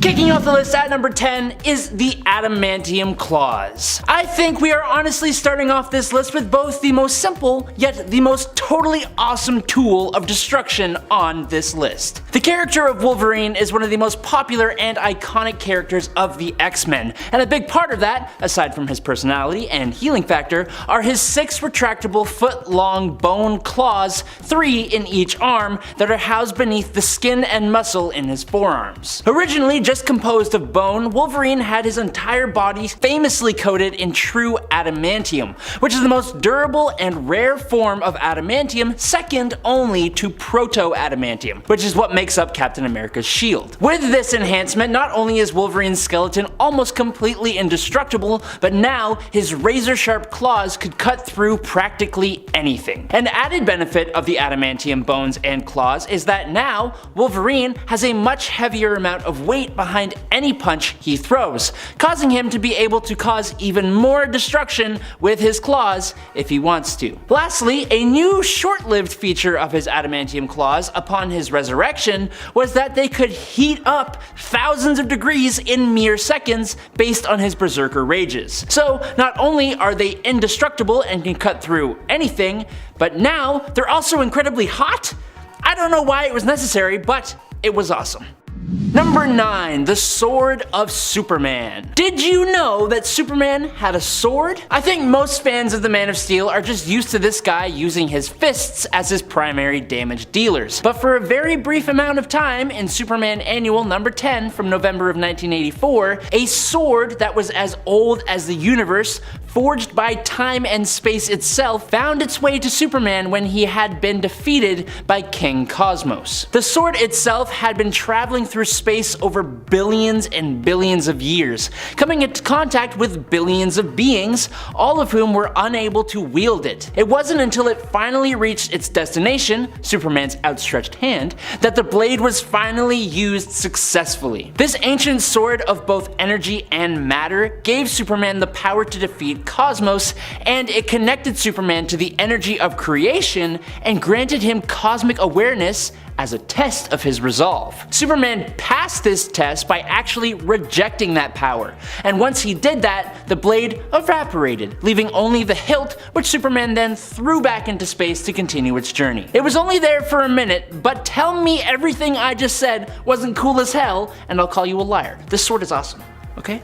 Kicking off the list at number 10 is the Adamantium Claws. I think we are honestly starting off this list with both the most simple, yet the most totally awesome tool of destruction on this list. The character of Wolverine is one of the most popular and iconic characters of the X-Men, and a big part of that, aside from his personality and healing factor, are his 6 retractable foot-long bone claws, 3 in each arm, that are housed beneath the skin and muscle in his forearms. Originally just composed of bone, Wolverine had his entire body famously coated in true adamantium, which is the most durable and rare form of adamantium, second only to proto-adamantium, which is what makes up Captain America's shield. With this enhancement, not only is Wolverine's skeleton almost completely indestructible, but now his razor-sharp claws could cut through practically anything. An added benefit of the adamantium bones and claws is that now Wolverine has a much heavier amount of weight behind any punch he throws, causing him to be able to cause even more destruction with his claws if he wants to. Lastly, a new short-lived feature of his adamantium claws upon his resurrection was that they could heat up thousands of degrees in mere seconds based on his berserker rages. So not only are they indestructible and can cut through anything, but now they're also incredibly hot? I don't know why it was necessary, but it was awesome. Number 9. The Sword of Superman. Did you know that Superman had a sword? I think most fans of the Man of Steel are just used to this guy using his fists as his primary damage dealers. But for a very brief amount of time in Superman Annual number 10 from November of 1984, a sword that was as old as the universe, forged by time and space itself, found its way to Superman when he had been defeated by King Cosmos. The sword itself had been traveling through space over billions and billions of years, coming into contact with billions of beings, all of whom were unable to wield it. It wasn't until it finally reached its destination, Superman's outstretched hand, that the blade was finally used successfully. This ancient sword of both energy and matter gave Superman the power to defeat Cosmos, and it connected Superman to the energy of creation and granted him cosmic awareness as a test of his resolve. Superman passed this test by actually rejecting that power, and once he did that, the blade evaporated, leaving only the hilt, which Superman then threw back into space to continue its journey. It was only there for a minute, but tell me everything I just said wasn't cool as hell, and I'll call you a liar. This sword is awesome, okay?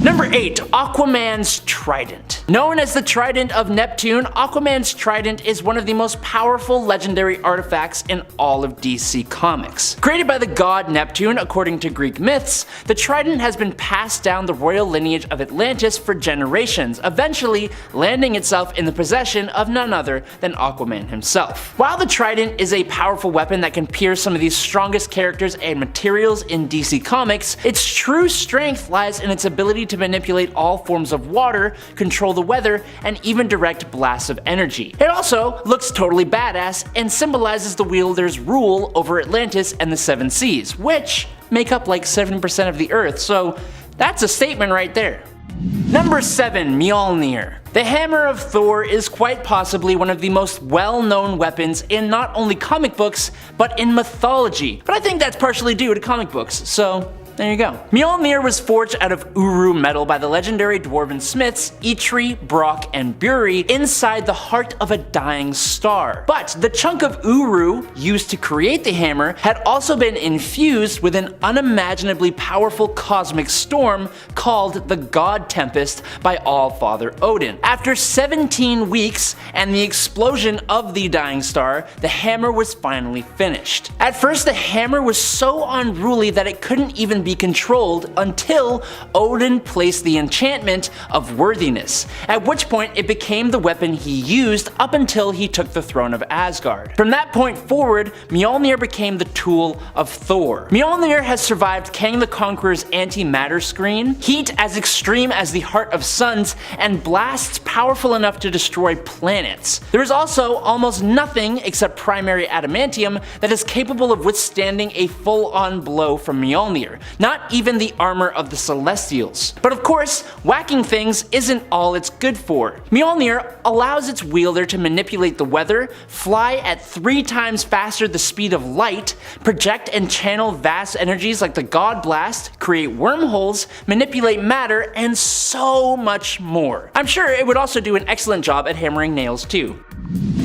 Number 8. Aquaman's Trident. Known as the Trident of Neptune, Aquaman's Trident is one of the most powerful legendary artifacts in all of DC Comics. Created by the god Neptune according to Greek myths, the Trident has been passed down the royal lineage of Atlantis for generations, eventually landing itself in the possession of none other than Aquaman himself. While the Trident is a powerful weapon that can pierce some of the strongest characters and materials in DC Comics, its true strength lies in its ability to manipulate all forms of water, control the weather, and even direct blasts of energy. It also looks totally badass and symbolizes the wielder's rule over Atlantis and the Seven Seas, which make up like 7% of the Earth, so that's a statement right there. Number 7. Mjolnir. The hammer of Thor is quite possibly one of the most well-known weapons in not only comic books, but in mythology. But I think that's partially due to comic books, so there you go. Mjolnir was forged out of Uru metal by the legendary dwarven smiths Eitri, Brock, and Buri inside the heart of a dying star. But the chunk of Uru used to create the hammer had also been infused with an unimaginably powerful cosmic storm called the God Tempest by All-Father Odin. After 17 weeks and the explosion of the dying star, the hammer was finally finished. At first, the hammer was so unruly that it couldn't even be controlled until Odin placed the enchantment of worthiness, at which point it became the weapon he used up until he took the throne of Asgard. From that point forward, Mjolnir became the tool of Thor. Mjolnir has survived Kang the Conqueror's antimatter screen, heat as extreme as the heart of suns, and blasts powerful enough to destroy planets. There is also almost nothing except primary adamantium that is capable of withstanding a full-on blow from Mjolnir, not even the armor of the Celestials. But of course, whacking things isn't all it's good for. Mjolnir allows its wielder to manipulate the weather, fly at 3 times faster the speed of light, project and channel vast energies like the God Blast, create wormholes, manipulate matter, and so much more. I'm sure it would also do an excellent job at hammering nails too.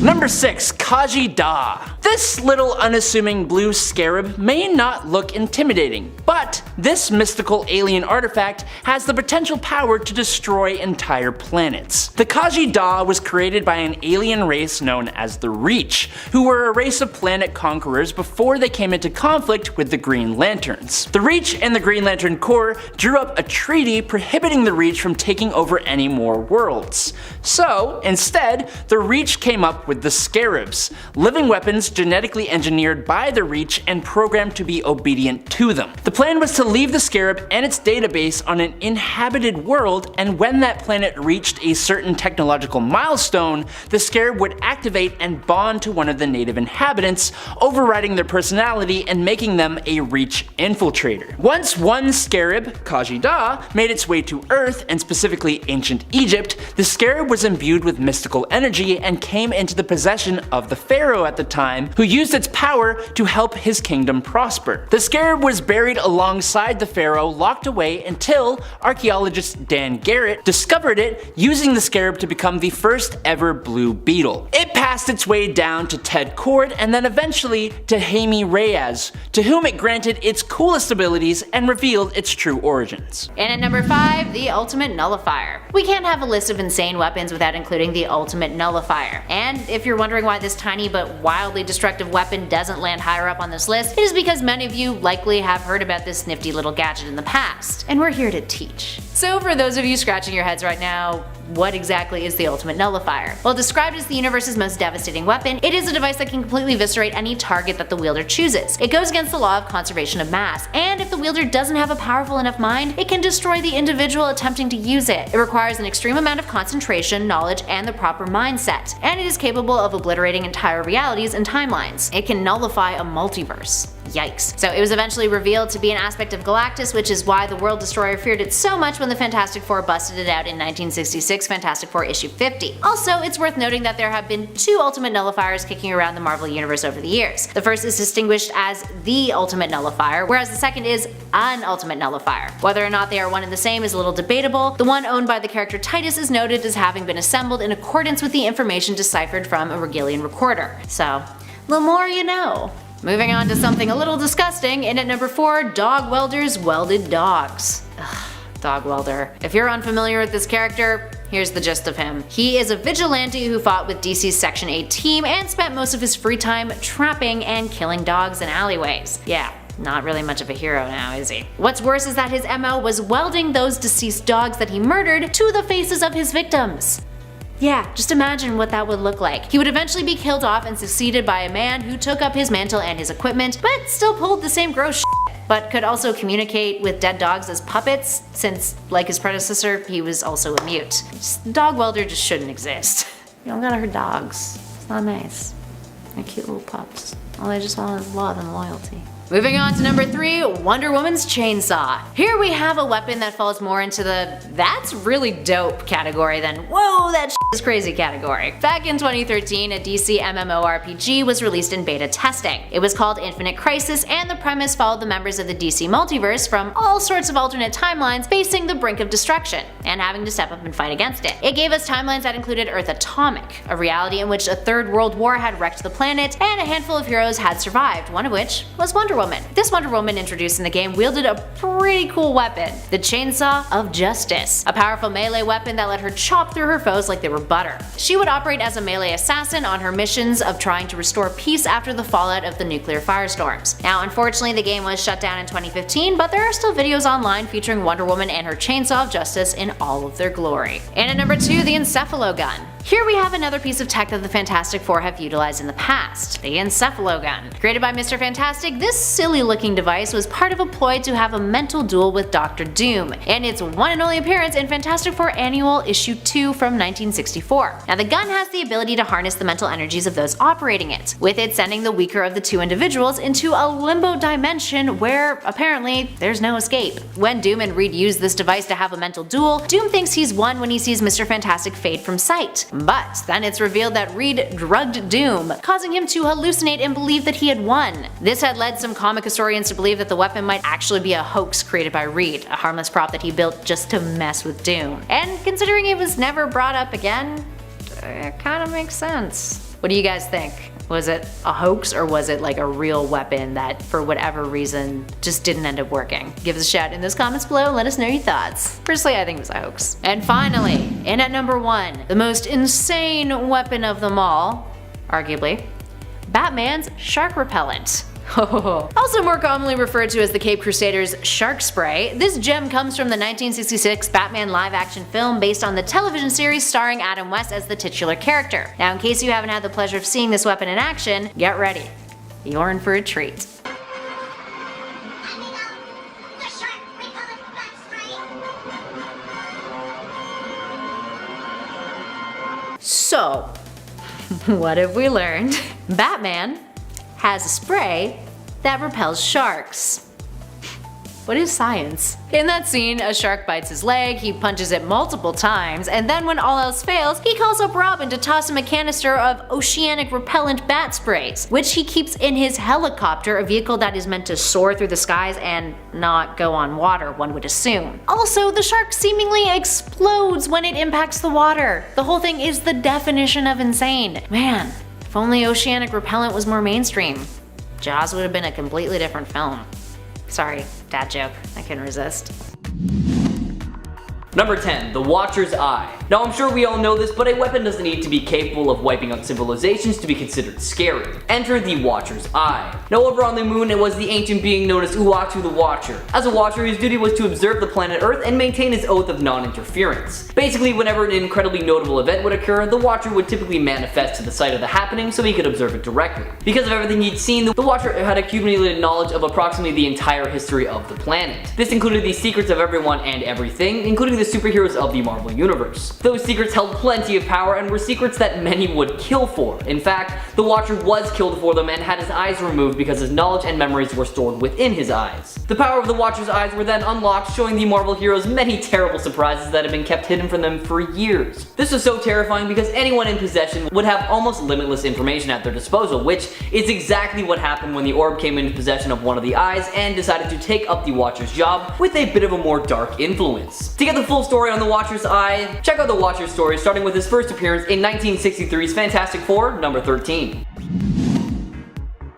Number 6. Kaji Da. This little unassuming blue scarab may not look intimidating, but this mystical alien artifact has the potential power to destroy entire planets. The Kaji Da was created by an alien race known as the Reach, who were a race of planet conquerors before they came into conflict with the Green Lanterns. The Reach and the Green Lantern Corps drew up a treaty prohibiting the Reach from taking over any more worlds. So, instead, the Reach came up with the Scarabs, living weapons genetically engineered by the Reach and programmed to be obedient to them. The plan was to leave the Scarab and its database on an inhabited world, and when that planet reached a certain technological milestone, the Scarab would activate and bond to one of the native inhabitants, overriding their personality and making them a Reach infiltrator. Once one Scarab, Kaji Da, made its way to Earth, and specifically ancient Egypt, the Scarab was imbued with mystical energy and came into the possession of the pharaoh at the time, who used its power to help his kingdom prosper. The scarab was buried alongside the pharaoh, locked away until archaeologist Dan Garrett discovered it, using the scarab to become the first ever blue beetle. It passed its way down to Ted Kord and then eventually to Jaime Reyes, to whom it granted its coolest abilities and revealed its true origins. And at number 5, the Ultimate Nullifier. We can't have a list of insane weapons without including the Ultimate Nullifier. And if you're wondering why this tiny but wildly destructive weapon doesn't land higher up on this list, it is because many of you likely have heard about this nifty little gadget in the past, and we're here to teach. So for those of you scratching your heads right now, what exactly is the Ultimate Nullifier? Well, described as the universe's most devastating weapon, it is a device that can completely eviscerate any target that the wielder chooses. It goes against the law of conservation of mass, and if the wielder doesn't have a powerful enough mind, it can destroy the individual attempting to use it. It requires an extreme amount of concentration, knowledge, and the proper mindset, and it is capable of obliterating entire realities and timelines. It can nullify a multiverse. Yikes. So it was eventually revealed to be an aspect of Galactus, which is why the World Destroyer feared it so much when the Fantastic Four busted it out in 1966 Fantastic Four issue 50. Also, it's worth noting that there have been 2 Ultimate Nullifiers kicking around the Marvel Universe over the years. The first is distinguished as the Ultimate Nullifier, whereas the second is an Ultimate Nullifier. Whether or not they are one and the same is a little debatable. The one owned by the character Titus is noted as having been assembled in accordance with the information deciphered from a Regalian recorder. So, the more you know. Moving on to something a little disgusting, and at number 4, Dogwelder's Welded Dogs. Ugh, Dogwelder. If you're unfamiliar with this character, here's the gist of him. He is a vigilante who fought with DC's Section 8 team and spent most of his free time trapping and killing dogs in alleyways. Yeah. Not really much of a hero now, is he? What's worse is that his MO was welding those deceased dogs that he murdered to the faces of his victims. Yeah, just imagine what that would look like. He would eventually be killed off and succeeded by a man who took up his mantle and his equipment, but still pulled the same gross shit, but could also communicate with dead dogs as puppets, since, like his predecessor, he was also a mute. Dogwelder just shouldn't exist. You don't gotta hurt dogs. It's not nice. They're cute little pups. All they just want is love and loyalty. Moving on to number 3, Wonder Woman's Chainsaw. Here we have a weapon that falls more into the "that's really dope" category than "whoa, that shit is crazy" category. Back in 2013, a DC MMORPG was released in beta testing. It was called Infinite Crisis, and the premise followed the members of the DC multiverse from all sorts of alternate timelines facing the brink of destruction, and having to step up and fight against it. It gave us timelines that included Earth Atomic, a reality in which a third world war had wrecked the planet, and a handful of heroes had survived, one of which was Wonder Woman. This Wonder Woman introduced in the game wielded a pretty cool weapon, the Chainsaw of Justice, a powerful melee weapon that let her chop through her foes like they were butter. She would operate as a melee assassin on her missions of trying to restore peace after the fallout of the nuclear firestorms. Now, unfortunately, the game was shut down in 2015, but there are still videos online featuring Wonder Woman and her Chainsaw of Justice in all of their glory. And at number 2, the encephalogun. Here we have another piece of tech that the Fantastic Four have utilized in the past, the encephalogun. Created by Mr. Fantastic, this silly looking device was part of a ploy to have a mental duel with Dr. Doom, and its one and only appearance in Fantastic Four Annual Issue 2 from 1964. Now the gun has the ability to harness the mental energies of those operating it, with it sending the weaker of the two individuals into a limbo dimension where apparently there's no escape. When Doom and Reed use this device to have a mental duel, Doom thinks he's won when he sees Mr. Fantastic fade from sight. But then it's revealed that Reed drugged Doom, causing him to hallucinate and believe that he had won. This had led some comic historians to believe that the weapon might actually be a hoax created by Reed, a harmless prop that he built just to mess with Doom. And considering it was never brought up again, it kinda makes sense. What do you guys think? Was it a hoax or was it like a real weapon that for whatever reason just didn't end up working? Give us a shout in those comments below and let us know your thoughts. Personally, I think it was a hoax. And finally, in at number 1, the most insane weapon of them all, arguably, Batman's shark repellent. Also more commonly referred to as the Cape Crusaders Shark Spray, this gem comes from the 1966 Batman live-action film based on the television series starring Adam West as the titular character. Now in case you haven't had the pleasure of seeing this weapon in action, get ready. You're in for a treat. So, what have we learned? Batman has a spray that repels sharks. What is science? In that scene, a shark bites his leg, he punches it multiple times, and then when all else fails, he calls up Robin to toss him a canister of oceanic repellent bat sprays, which he keeps in his helicopter, a vehicle that is meant to soar through the skies and not go on water, one would assume. Also, the shark seemingly explodes when it impacts the water. The whole thing is the definition of insane. Man, if only oceanic repellent was more mainstream, Jaws would have been a completely different film. Sorry, dad joke, I couldn't resist. Number 10, the Watcher's Eye. Now I'm sure we all know this, but a weapon doesn't need to be capable of wiping out civilizations to be considered scary. Enter the Watcher's Eye. Now over on the moon, it was the ancient being known as Uatu the Watcher. As a Watcher, his duty was to observe the planet Earth and maintain his oath of non-interference. Basically, whenever an incredibly notable event would occur, the Watcher would typically manifest to the site of the happening so he could observe it directly. Because of everything he'd seen, the Watcher had accumulated knowledge of approximately the entire history of the planet. This included the secrets of everyone and everything, including the superheroes of the Marvel Universe. Those secrets held plenty of power and were secrets that many would kill for. In fact, the Watcher was killed for them and had his eyes removed because his knowledge and memories were stored within his eyes. The power of the Watcher's eyes were then unlocked, showing the Marvel heroes many terrible surprises that had been kept hidden from them for years. This was so terrifying because anyone in possession would have almost limitless information at their disposal, which is exactly what happened when the orb came into possession of one of the eyes and decided to take up the Watcher's job with a bit of a more dark influence. To get the full story on the Watcher's Eye, check out the Watcher's story starting with his first appearance in 1963's Fantastic Four, number 13.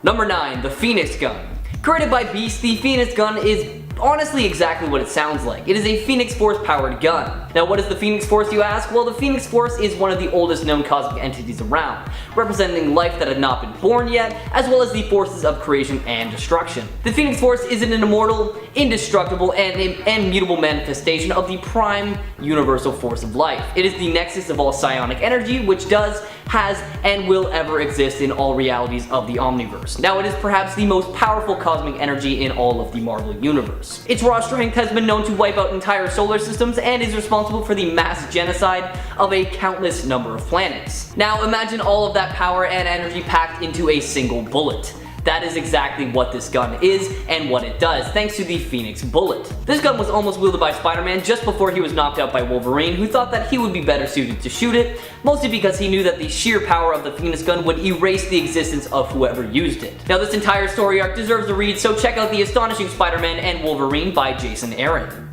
Number 9, the Phoenix Gun. Created by Beast, the Phoenix Gun is honestly exactly what it sounds like. It is a Phoenix Force powered gun. Now what is the Phoenix Force, you ask? Well, the Phoenix Force is one of the oldest known cosmic entities around, representing life that had not been born yet, as well as the forces of creation and destruction. The Phoenix Force is an immortal, indestructible, and immutable manifestation of the prime universal force of life. It is the nexus of all psionic energy, which does, has, and will ever exist in all realities of the Omniverse. Now it is perhaps the most powerful cosmic energy in all of the Marvel Universe. Its raw strength has been known to wipe out entire solar systems and is responsible for the mass genocide of a countless number of planets. Now imagine all of that power and energy packed into a single bullet. That is exactly what this gun is and what it does, thanks to the Phoenix Bullet. This gun was almost wielded by Spider-Man just before he was knocked out by Wolverine, who thought that he would be better suited to shoot it, mostly because he knew that the sheer power of the Phoenix Gun would erase the existence of whoever used it. Now this entire story arc deserves a read, so check out The Astonishing Spider-Man and Wolverine by Jason Aaron.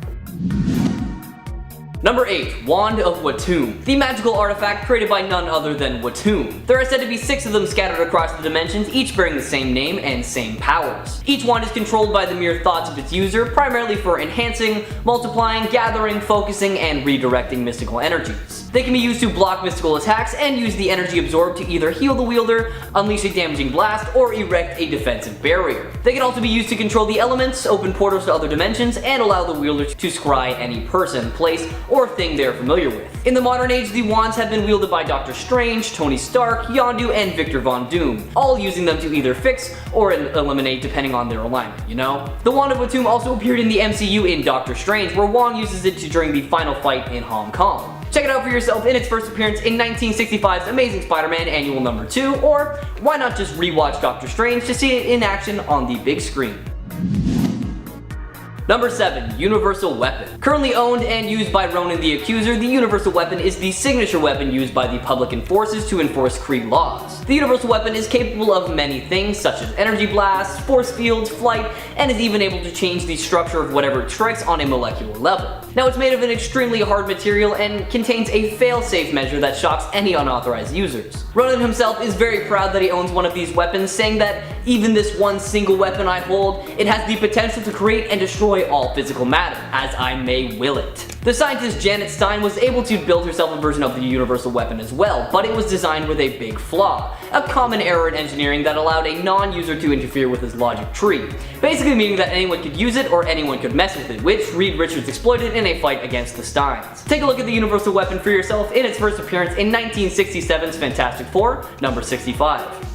Number 8, Wand of Watum. The magical artifact created by none other than Watum. There are said to be 6 of them scattered across the dimensions, each bearing the same name and same powers. Each wand is controlled by the mere thoughts of its user, primarily for enhancing, multiplying, gathering, focusing, and redirecting mystical energies. They can be used to block mystical attacks and use the energy absorbed to either heal the wielder, unleash a damaging blast, or erect a defensive barrier. They can also be used to control the elements, open portals to other dimensions, and allow the wielder to scry any person, place, or thing they're familiar with. In the modern age, the wands have been wielded by Doctor Strange, Tony Stark, Yondu, and Victor Von Doom, all using them to either fix or eliminate depending on their alignment, you know? The wand of Watum also appeared in the MCU in Doctor Strange, where Wong uses it during the final fight in Hong Kong. Check it out for yourself in its first appearance in 1965's Amazing Spider-Man Annual No. 2, or why not just rewatch Doctor Strange to see it in action on the big screen. Number 7. Universal Weapon. Currently owned and used by Ronan the Accuser, the Universal Weapon is the signature weapon used by the Publican forces to enforce Kree laws. The Universal Weapon is capable of many things, such as energy blasts, force fields, flight, and is even able to change the structure of whatever it strikes on a molecular level. Now, it's made of an extremely hard material and contains a fail-safe measure that shocks any unauthorized users. Ronan himself is very proud that he owns one of these weapons, saying that even this one single weapon I hold, it has the potential to create and destroy all physical matter, as I may will it. The scientist Janet Stein was able to build herself a version of the Universal Weapon as well, but it was designed with a big flaw, a common error in engineering that allowed a non-user to interfere with his logic tree, basically meaning that anyone could use it or anyone could mess with it, which Reed Richards exploited in a fight against the Steins. Take a look at the Universal Weapon for yourself in its first appearance in 1967's Fantastic Four, number 65.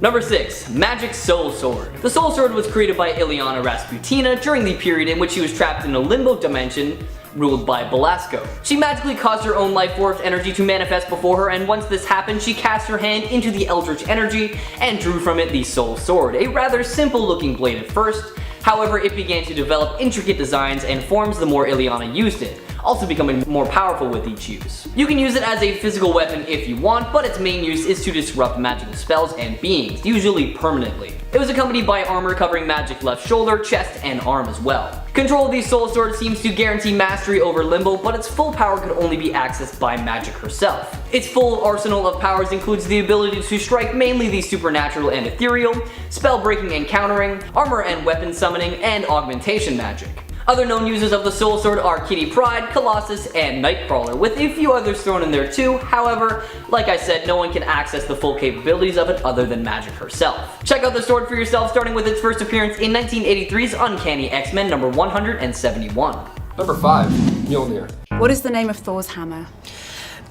Number 6. Magic Soul Sword. The Soul Sword was created by Ilyana Rasputina during the period in which she was trapped in a limbo dimension ruled by Belasco. She magically caused her own life force energy to manifest before her, and once this happened, she cast her hand into the Eldritch energy and drew from it the Soul Sword, a rather simple looking blade at first. However, it began to develop intricate designs and forms the more Ilyana used it, also becoming more powerful with each use. You can use it as a physical weapon if you want, but its main use is to disrupt magical spells and beings, usually permanently. It was accompanied by armor covering magic left shoulder, chest, and arm as well. Control of the Soul Sword seems to guarantee mastery over Limbo, but its full power could only be accessed by magic herself. Its full arsenal of powers includes the ability to strike mainly the supernatural and ethereal, spell breaking and countering, armor and weapon summoning, and augmentation magic. Other known uses of the Soul Sword are Kitty Pryde, Colossus, and Nightcrawler, with a few others thrown in there too. However, like I said, no one can access the full capabilities of it other than Magic herself. Check out the sword for yourself, starting with its first appearance in 1983's Uncanny X-Men number 171. Number 5. Mjolnir. What is the name of Thor's hammer?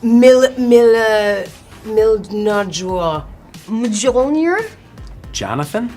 Mjolnir? Jonathan?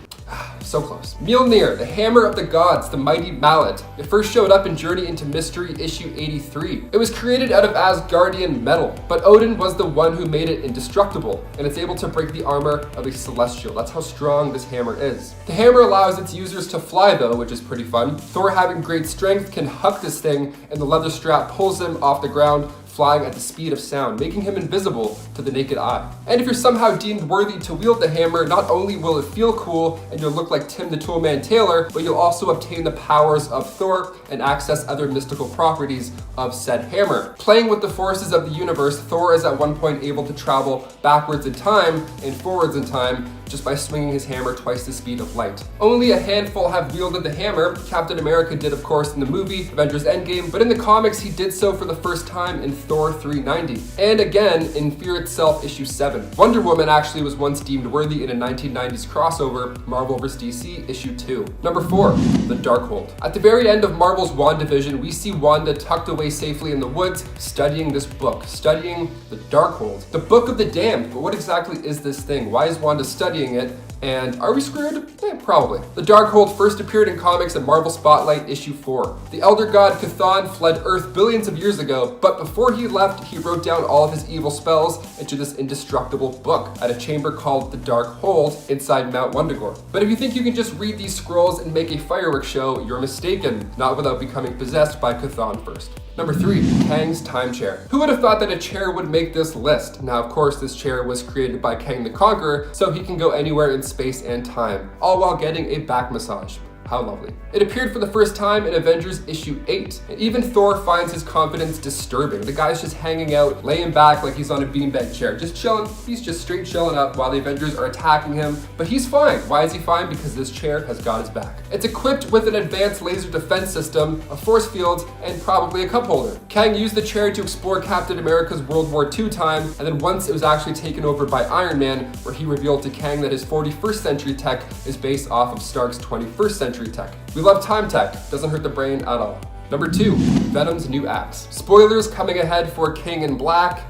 So close. Mjolnir, the hammer of the gods, the mighty mallet. It first showed up in Journey into Mystery issue 83. It was created out of Asgardian metal, but Odin was the one who made it indestructible, and it's able to break the armor of a celestial. That's how strong this hammer is. The hammer allows its users to fly though, which is pretty fun. Thor, having great strength, can huck this thing, and the leather strap pulls him off the ground, flying at the speed of sound, making him invisible to the naked eye. And if you're somehow deemed worthy to wield the hammer, not only will it feel cool and you'll look like Tim the Toolman Taylor, but you'll also obtain the powers of Thor and access other mystical properties of said hammer. Playing with the forces of the universe, Thor is at one point able to travel backwards in time and forwards in time just by swinging his hammer twice the speed of light. Only a handful have wielded the hammer. Captain America did, of course, in the movie Avengers Endgame, but in the comics he did so for the first time in Thor 390, and again in Fear Itself issue 7. Wonder Woman actually was once deemed worthy in a 1990s crossover, Marvel vs. DC issue 2. Number 4, the Darkhold. At the very end of Marvel's WandaVision, we see Wanda tucked away safely in the woods, studying this book, studying the Darkhold, the Book of the Damned. But what exactly is this thing? Why is Wanda studying it? And are we screwed? Probably. The Darkhold first appeared in comics at Marvel Spotlight issue 4. The elder god Chthon fled Earth billions of years ago, but before he left, he wrote down all of his evil spells into this indestructible book at a chamber called the Darkhold inside Mount Wundagore. But if you think you can just read these scrolls and make a fireworks show, you're mistaken. Not without becoming possessed by Chthon first. Number 3, Kang's time chair. Who would have thought that a chair would make this list? Now, of course, this chair was created by Kang the Conqueror, so he can go anywhere in space and time, all while getting a back massage. How lovely. It appeared for the first time in Avengers issue 8, and even Thor finds his confidence disturbing. The guy's just hanging out, laying back like he's on a beanbag chair, just chilling. He's just straight chilling up while the Avengers are attacking him, but he's fine. Why is he fine? Because this chair has got his back. It's equipped with an advanced laser defense system, a force field, and probably a cup holder. Kang used the chair to explore Captain America's World War II time, and then once it was actually taken over by Iron Man, where he revealed to Kang that his 41st century tech is based off of Stark's 21st century tech. We love time tech, doesn't hurt the brain at all. Number 2, Venom's new axe. Spoilers coming ahead for King in Black.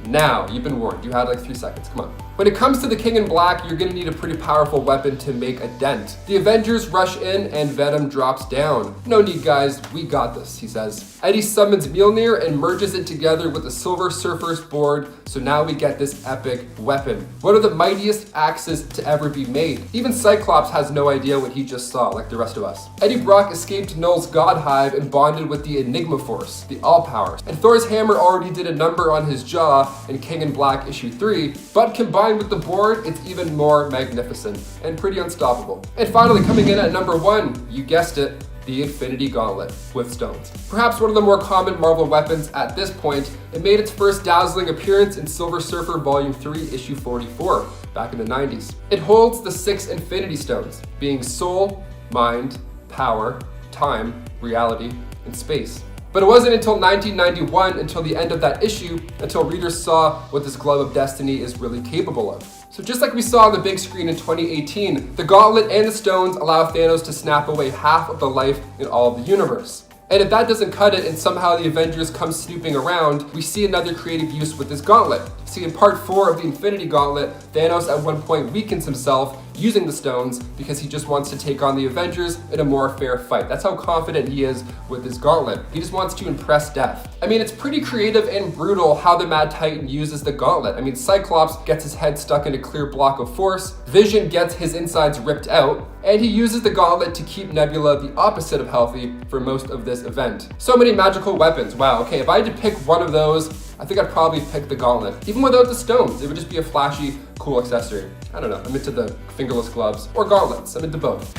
Now, you've been warned. You had like 3 seconds, come on. When it comes to the King in Black, you're gonna need a pretty powerful weapon to make a dent. The Avengers rush in and Venom drops down. No need guys, we got this, he says. Eddie summons Mjolnir and merges it together with the Silver Surfer's board, so now we get this epic weapon. One of the mightiest axes to ever be made. Even Cyclops has no idea what he just saw, like the rest of us. Eddie Brock escaped Null's God Hive and bonded with the Enigma Force, the All-Powers. And Thor's hammer already did a number on his jaw in King in Black issue 3, but combined with the board, it's even more magnificent and pretty unstoppable. And finally, coming in at number 1, you guessed it, the Infinity Gauntlet with stones. Perhaps one of the more common Marvel weapons at this point, it made its first dazzling appearance in Silver Surfer Volume 3, issue 44, back in the 90s. It holds the 6 Infinity Stones, being soul, mind, power, time, reality, and space. But it wasn't until 1991, until the end of that issue, until readers saw what this Glove of Destiny is really capable of. So just like we saw on the big screen in 2018, the Gauntlet and the stones allow Thanos to snap away half of the life in all of the universe. And if that doesn't cut it and somehow the Avengers come snooping around, we see another creative use with this gauntlet. See, in part 4 of the Infinity Gauntlet, Thanos at one point weakens himself using the stones because he just wants to take on the Avengers in a more fair fight. That's how confident he is with his gauntlet. He just wants to impress death. I mean, it's pretty creative and brutal how the Mad Titan uses the gauntlet. I mean, Cyclops gets his head stuck in a clear block of force, Vision gets his insides ripped out, and he uses the gauntlet to keep Nebula the opposite of healthy for most of this event. So many magical weapons. Wow, okay, if I had to pick one of those, I think I'd probably pick the gauntlet. Even without the stones, it would just be a flashy, cool accessory. I don't know, I'm into the fingerless gloves or gauntlets, I'm into both.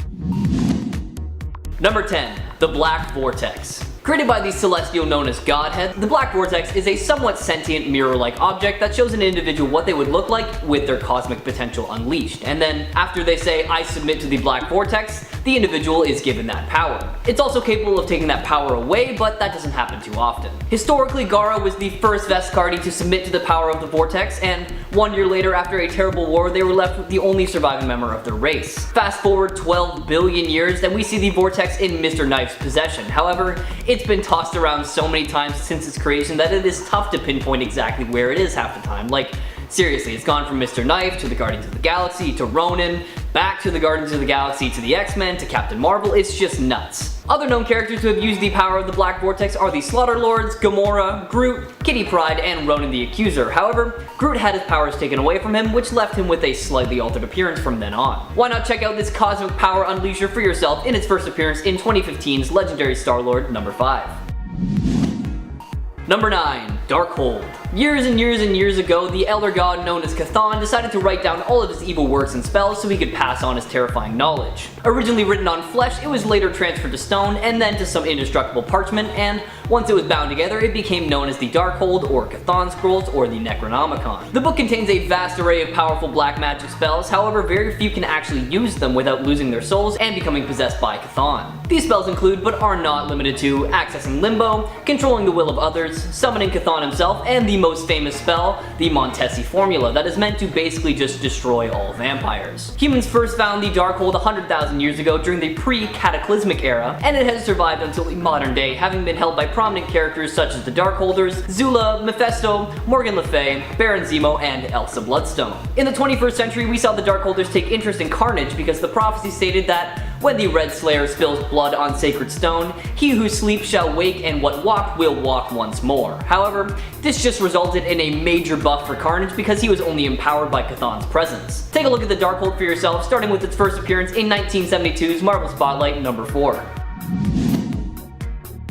Number 10, the Black Vortex. Created by the Celestial known as Godhead, the Black Vortex is a somewhat sentient mirror-like object that shows an individual what they would look like with their cosmic potential unleashed. And then, after they say, I submit to the Black Vortex, the individual is given that power. It's also capable of taking that power away, but that doesn't happen too often. Historically, Gara was the first Vescardi to submit to the power of the Vortex, and 1 year later, after a terrible war, they were left with the only surviving member of their race. Fast forward 12 billion years, and we see the Vortex in Mr. Knife's possession. However, it's been tossed around so many times since its creation that it is tough to pinpoint exactly where it is half the time. Like, seriously, it's gone from Mr. Knife to the Guardians of the Galaxy to Ronin, back to the Guardians of the Galaxy to the X-Men to Captain Marvel. It's just nuts. Other known characters who have used the power of the Black Vortex are the Slaughter Lords, Gamora, Groot, Kitty Pryde, and Ronan the Accuser. However, Groot had his powers taken away from him, which left him with a slightly altered appearance from then on. Why not check out this cosmic power unleasher for yourself in its first appearance in 2015's legendary Star-Lord number 5. Number 9, Darkhold. Years and years and years ago, the elder god known as Chthon decided to write down all of his evil works and spells so he could pass on his terrifying knowledge. Originally written on flesh, it was later transferred to stone and then to some indestructible parchment, and once it was bound together, it became known as the Darkhold or Chthon Scrolls or the Necronomicon. The book contains a vast array of powerful black magic spells, however very few can actually use them without losing their souls and becoming possessed by Chthon. These spells include, but are not limited to, accessing limbo, controlling the will of others, summoning Chthon himself, and the most famous spell, the Montesi Formula, that is meant to basically just destroy all vampires. Humans first found the Darkhold 100,000 years ago during the pre-cataclysmic era, and it has survived until the modern day, having been held by prominent characters such as the Darkholders, Zula, Mephisto, Morgan Le Fay, Baron Zemo, and Elsa Bloodstone. In the 21st century, we saw the Darkholders take interest in carnage because the prophecy stated that when the Red Slayer spills blood on sacred stone, he who sleeps shall wake and what walked will walk once more. However, this just resulted in a major buff for Carnage because he was only empowered by Chthon's presence. Take a look at the Darkhold for yourself, starting with its first appearance in 1972's Marvel Spotlight number 4.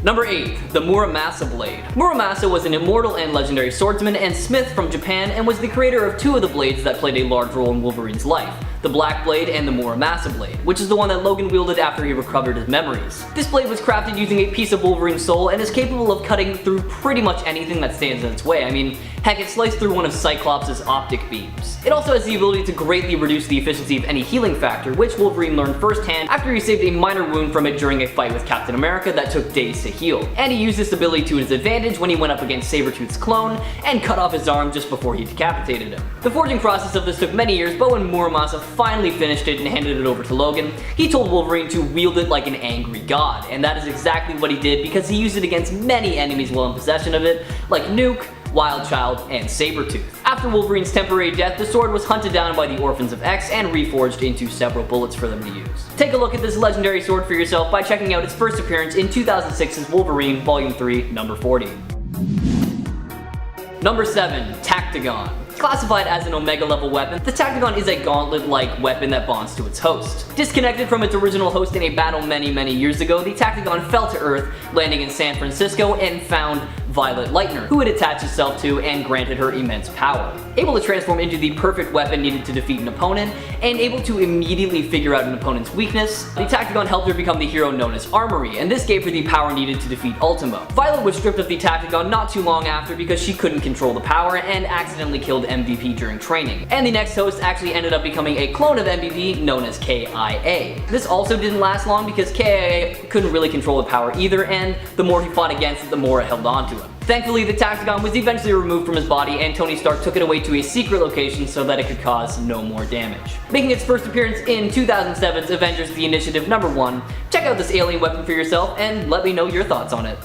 Number 8, the Muramasa Blade. Muramasa was an immortal and legendary swordsman and smith from Japan and was the creator of two of the blades that played a large role in Wolverine's life, the Black Blade and the Muramasa Blade, which is the one that Logan wielded after he recovered his memories. This blade was crafted using a piece of Wolverine's soul and is capable of cutting through pretty much anything that stands in its way. I mean, Heck, it sliced through one of Cyclops' optic beams. It also has the ability to greatly reduce the efficiency of any healing factor, which Wolverine learned firsthand after he saved a minor wound from it during a fight with Captain America that took days to heal. And he used this ability to his advantage when he went up against Sabretooth's clone and cut off his arm just before he decapitated him. The forging process of this took many years, but when Muramasa finally finished it and handed it over to Logan, he told Wolverine to wield it like an angry god, and that is exactly what he did because he used it against many enemies while in possession of it, like Nuke, Wildchild, and Sabretooth. After Wolverine's temporary death, the sword was hunted down by the Orphans of X and reforged into several bullets for them to use. Take a look at this legendary sword for yourself by checking out its first appearance in 2006's Wolverine Volume 3, number 40. Number 7. Tacticon. Classified as an Omega level weapon, the Tacticon is a gauntlet-like weapon that bonds to its host. Disconnected from its original host in a battle many years ago, the Tacticon fell to Earth, landing in San Francisco, and found Violet Lightner, who it attached itself to and granted her immense power. Able to transform into the perfect weapon needed to defeat an opponent, and able to immediately figure out an opponent's weakness, the Tacticon helped her become the hero known as Armory, and this gave her the power needed to defeat Ultimo. Violet was stripped of the Tacticon not too long after because she couldn't control the power and accidentally killed MVP during training. And the next host actually ended up becoming a clone of MVP known as KIA. This also didn't last long because KIA couldn't really control the power either, and the more he fought against it, the more it held on to him. Thankfully, the Tacticon was eventually removed from his body and Tony Stark took it away to a secret location so that it could cause no more damage. Making its first appearance in 2007's Avengers The Initiative number 1, check out this alien weapon for yourself and let me know your thoughts on it.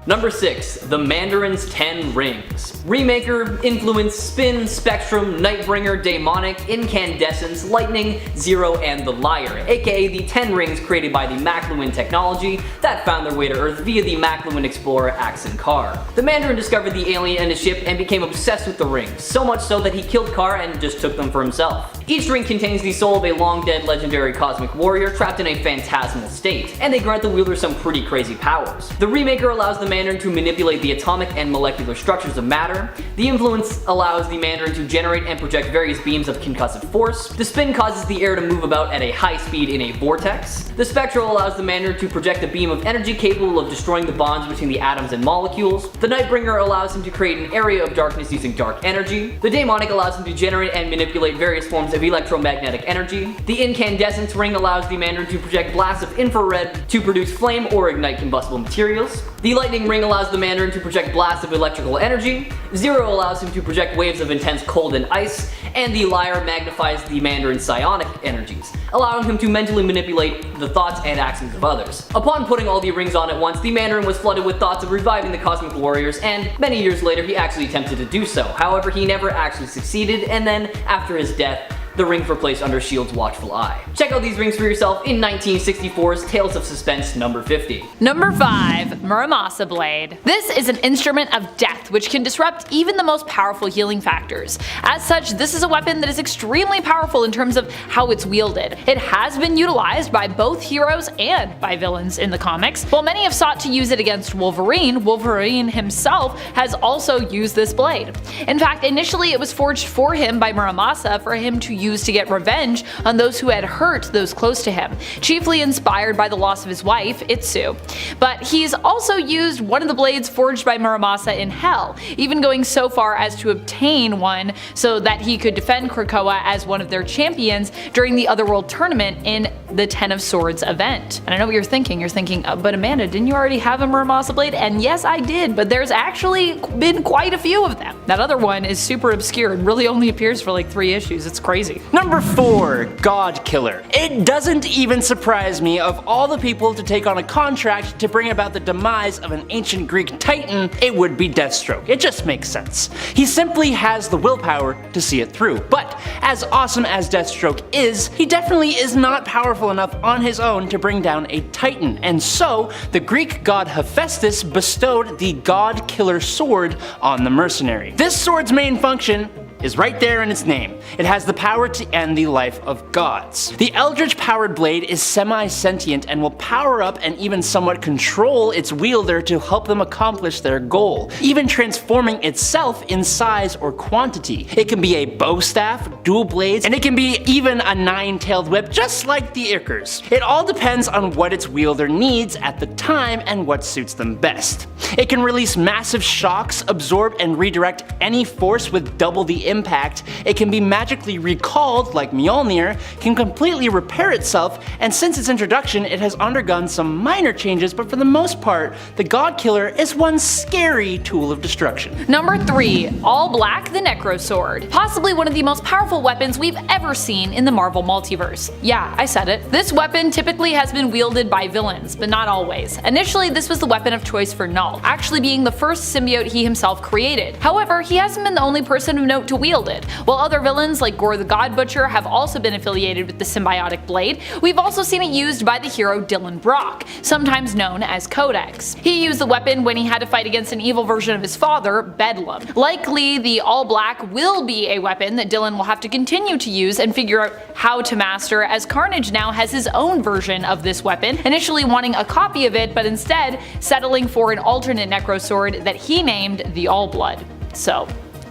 Number 6. The Mandarin's 10 Rings. Remaker, Influence, Spin, Spectrum, Nightbringer, Daemonic, Incandescence, Lightning, Zero, and the Liar, aka the 10 rings created by the McLuhan technology that found their way to Earth via the McLuhan explorer Axon Carr. The Mandarin discovered the alien in his ship and became obsessed with the rings, so much so that he killed Carr and just took them for himself. Each ring contains the soul of a long-dead legendary cosmic warrior trapped in a phantasmal state, and they grant the wielder some pretty crazy powers. The Remaker allows the Mandarin to manipulate the atomic and molecular structures of matter. The Influence allows the Mandarin to generate and project various beams of concussive force. The Spin causes the air to move about at a high speed in a vortex. The Spectral allows the Mandarin to project a beam of energy capable of destroying the bonds between the atoms and molecules. The Nightbringer allows him to create an area of darkness using dark energy. The Daemonic allows him to generate and manipulate various forms of electromagnetic energy. The Incandescence ring allows the Mandarin to project blasts of infrared to produce flame or ignite combustible materials. The Lightning ring allows the Mandarin to project blasts of electrical energy. Zero allows him to project waves of intense cold and ice. And the Liar magnifies the Mandarin's psionic energies, allowing him to mentally manipulate the thoughts and actions of others. Upon putting all the rings on at once, the Mandarin was flooded with thoughts of reviving the Cosmic Warriors, and many years later he actually attempted to do so. However, he never actually succeeded, and then, after his death, the rings were placed under S.H.I.E.L.'s watchful eye. Check out these rings for yourself in 1964's Tales of Suspense number 50. Number 5. Muramasa Blade. This is an instrument of death which can disrupt even the most powerful healing factors. As such, this is a weapon that is extremely powerful in terms of how it's wielded. It has been utilized by both heroes and by villains in the comics. While many have sought to use it against Wolverine, Wolverine himself has also used this blade. In fact, initially it was forged for him by Muramasa for him to use to get revenge on those who had hurt those close to him, chiefly inspired by the loss of his wife, Itsu. But he's also used one of the blades forged by Muramasa in Hell, even going so far as to obtain one so that he could defend Krakoa as one of their champions during the Otherworld tournament in the Ten of Swords event. And I know what you're thinking, but Amanda, didn't you already have a Muramasa blade? And yes, I did, but there's actually been quite a few of them. That other one is super obscure and really only appears for like 3 issues, it's crazy. Number 4. God Killer. It doesn't even surprise me, of all the people to take on a contract to bring about the demise of an ancient Greek titan, it would be Deathstroke. It just makes sense. He simply has the willpower to see it through. But as awesome as Deathstroke is, he definitely is not powerful enough on his own to bring down a titan, and so the Greek god Hephaestus bestowed the God Killer sword on the mercenary. This sword's main function, is right there in its name. It has the power to end the life of gods. The Eldritch-powered blade is semi-sentient and will power up and even somewhat control its wielder to help them accomplish their goal, even transforming itself in size or quantity. It can be a bow staff, dual blades, and it can be even a 9-tailed whip just like the Ickers. It all depends on what its wielder needs at the time and what suits them best. It can release massive shocks, absorb and redirect any force with double the impact. It can be magically recalled like Mjolnir, can completely repair itself, and since its introduction it has undergone some minor changes, but for the most part, the God Killer is one scary tool of destruction. Number 3. All Black the Necrosword. Possibly one of the most powerful weapons we've ever seen in the Marvel multiverse. Yeah, I said it. This weapon typically has been wielded by villains, but not always. Initially, this was the weapon of choice for Null, actually being the first symbiote he himself created. However, he hasn't been the only person of note to wield it. While other villains like Gore the God Butcher have also been affiliated with the symbiotic blade, we've also seen it used by the hero Dylan Brock, sometimes known as Codex. He used the weapon when he had to fight against an evil version of his father, Bedlam. Likely, the All Black will be a weapon that Dylan will have to continue to use and figure out how to master, as Carnage now has his own version of this weapon, initially wanting a copy of it but instead settling for an alternate Necrosword that he named the All Blood. So,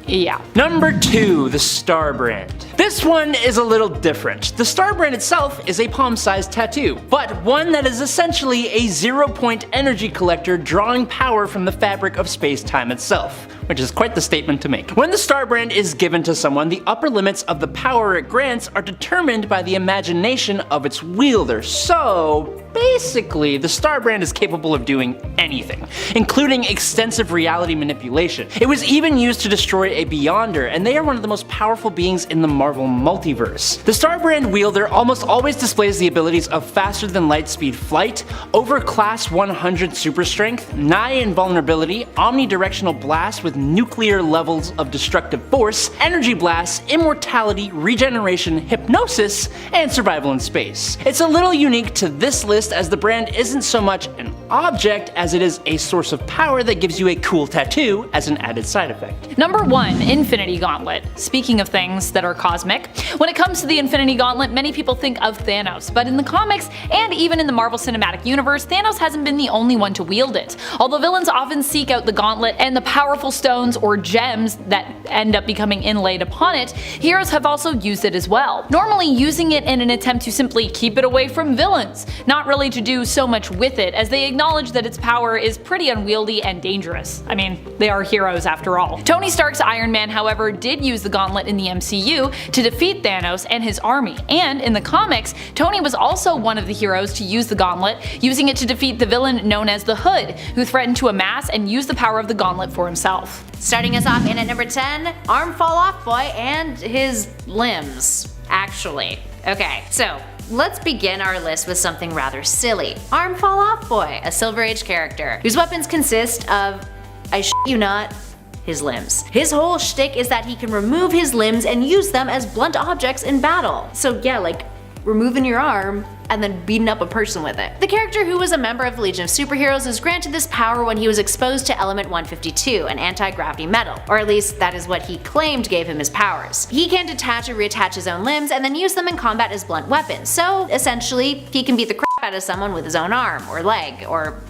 yeah. Number 2. The Starbrand. This one is a little different. The Starbrand itself is a palm-sized tattoo, but one that is essentially a 0-point energy collector drawing power from the fabric of space-time itself, which is quite the statement to make. When the Starbrand is given to someone, the upper limits of the power it grants are determined by the imagination of its wielder. So basically, the Starbrand is capable of doing anything, including extensive reality manipulation. It was even used to destroy a Beyonder, and they are one of the most powerful beings in the Marvel multiverse. The Starbrand wielder almost always displays the abilities of faster than light speed flight, over class 100 super strength, nigh invulnerability, omnidirectional blast with nuclear levels of destructive force, energy blast, immortality, regeneration, hypnosis, and survival in space. It's a little unique to this list as the brand isn't so much an object as it is a source of power that gives you a cool tattoo as an added side effect. Number 1. Infinity Gauntlet. Speaking of things that are cosmic, when it comes to the Infinity Gauntlet, many people think of Thanos, but in the comics and even in the Marvel Cinematic Universe, Thanos hasn't been the only one to wield it. Although villains often seek out the gauntlet and the powerful stones or gems that end up becoming inlaid upon it, heroes have also used it as well. Normally using it in an attempt to simply keep it away from villains, not really to do so much with it, as they acknowledge that its power is pretty unwieldy and dangerous. I mean, they are heroes after all. Tony Stark's Iron Man, however, did use the gauntlet in the MCU to defeat Thanos and his army, and in the comics, Tony was also one of the heroes to use the gauntlet, using it to defeat the villain known as the Hood, who threatened to amass and use the power of the gauntlet for himself. Starting us off in at number 10, Arm Fall Off Boy and his limbs, actually. Okay, so let's begin our list with something rather silly. Arm Fall Off Boy, a Silver Age character, whose weapons consist of, I shit you not, his limbs. His whole shtick is that he can remove his limbs and use them as blunt objects in battle. So yeah, like removing your arm and then beating up a person with it. The character, who was a member of the Legion of Superheroes, was granted this power when he was exposed to element 152, an anti-gravity metal, or at least that is what he claimed gave him his powers. He can detach or reattach his own limbs and then use them in combat as blunt weapons, so essentially he can beat the crap out of someone with his own arm or leg or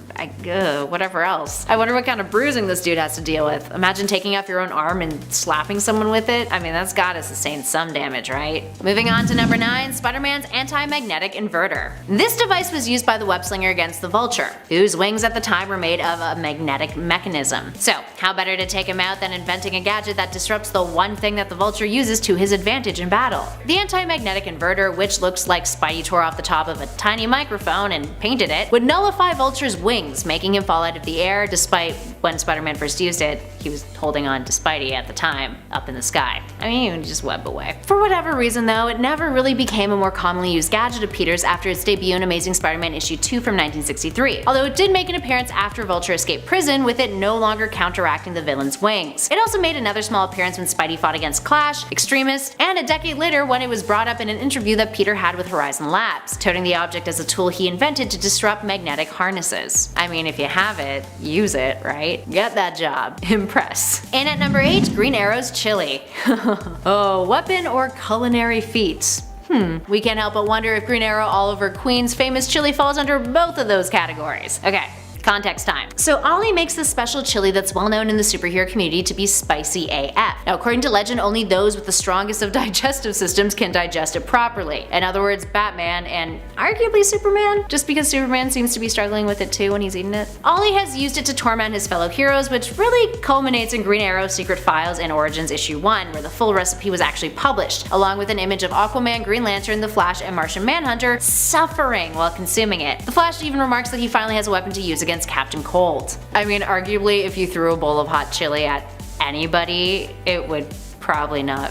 whatever else. I wonder what kind of bruising this dude has to deal with. Imagine taking off your own arm and slapping someone with it. I mean, that's gotta sustain some damage, right? Moving on to number 9, Spider-Man's anti-magnetic inverter. This device was used by the web-slinger against the Vulture, whose wings at the time were made of a magnetic mechanism. So, how better to take him out than inventing a gadget that disrupts the one thing that the Vulture uses to his advantage in battle? The anti-magnetic inverter, which looks like Spidey tore off the top of a tiny microphone and painted it, would nullify Vulture's wings, making him fall out of the air, despite when Spider-Man first used it, he was holding on to Spidey at the time, up in the sky. I mean, he would just web away. For whatever reason though, it never really became a more commonly used gadget of Peter's after its debut in Amazing Spider-Man issue 2 from 1963, although it did make an appearance after Vulture escaped prison, with it no longer counteracting the villain's wings. It also made another small appearance when Spidey fought against Clash, Extremist, and a decade later when it was brought up in an interview that Peter had with Horizon Labs, toting the object as a tool he invented to disrupt magnetic harnesses. I mean, if you have it, use it, right? right? Get that job. Impress. And at number 8, Green Arrow's chili. Oh, weapon or culinary feats? We can't help but wonder if Green Arrow Oliver Queen's famous chili falls under both of those categories. Okay. Context time. So Ollie makes this special chili that's well known in the superhero community to be spicy AF. Now according to legend, only those with the strongest of digestive systems can digest it properly. In other words, Batman and arguably Superman, just because Superman seems to be struggling with it too when he's eating it. Ollie has used it to torment his fellow heroes, which really culminates in Green Arrow's Secret Files and Origins issue 1, where the full recipe was actually published, along with an image of Aquaman, Green Lantern, the Flash, and Martian Manhunter suffering while consuming it. The Flash even remarks that he finally has a weapon to use against Captain Cold. I mean, arguably, if you threw a bowl of hot chili at anybody, it would probably not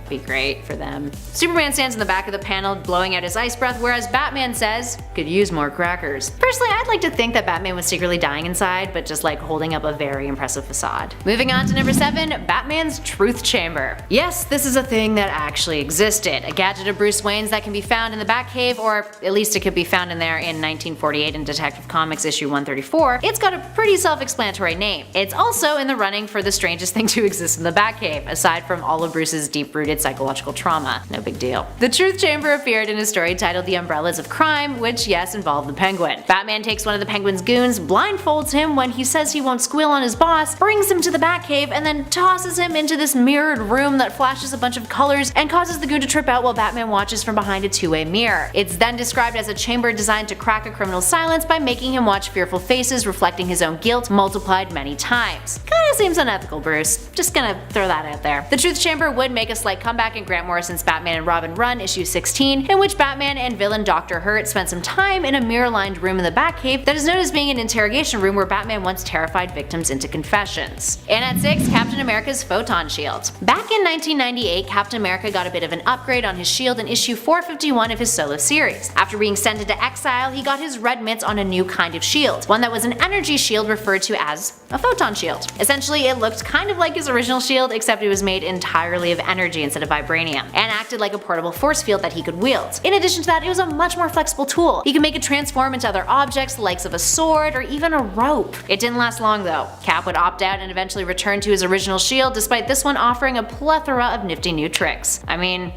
be great for them. Superman stands in the back of the panel blowing out his ice breath, whereas Batman says, could use more crackers. Personally, I'd like to think that Batman was secretly dying inside, but just like holding up a very impressive facade. Moving on to number 7, Batman's Truth Chamber. Yes, this is a thing that actually existed. A gadget of Bruce Wayne's that can be found in the Batcave, or at least it could be found in there in 1948 in Detective Comics issue 134. It's got a pretty self-explanatory name. It's also in the running for the strangest thing to exist in the Batcave, aside from all of Bruce's deep-rooted psychological trauma. No big deal. The Truth Chamber appeared in a story titled The Umbrellas of Crime, which yes, involved the Penguin. Batman takes one of the Penguin's goons, blindfolds him when he says he won't squeal on his boss, brings him to the Batcave, and then tosses him into this mirrored room that flashes a bunch of colors and causes the goon to trip out while Batman watches from behind a two-way mirror. It's then described as a chamber designed to crack a criminal's silence by making him watch fearful faces reflecting his own guilt multiplied many times. Kinda seems unethical, Bruce. Just gonna throw that out there. The Truth Chamber would make a slight comeback in Grant Morrison's Batman and Robin run issue 16, in which Batman and villain Dr. Hurt spent some time in a mirror-lined room in the Batcave that is known as being an interrogation room where Batman once terrified victims into confessions. And at 6, Captain America's Photon Shield. Back in 1998, Captain America got a bit of an upgrade on his shield in issue 451 of his solo series. After being sent into exile, he got his red mitts on a new kind of shield, one that was an energy shield referred to as a photon shield. Essentially, it looked kind of like his original shield, except it was made entirely of energy instead of vibranium, and acted like a portable force field that he could wield. In addition to that, it was a much more flexible tool. He could make it transform into other objects, the likes of a sword or even a rope. It didn't last long though. Cap would opt out and eventually return to his original shield, despite this one offering a plethora of nifty new tricks. I mean,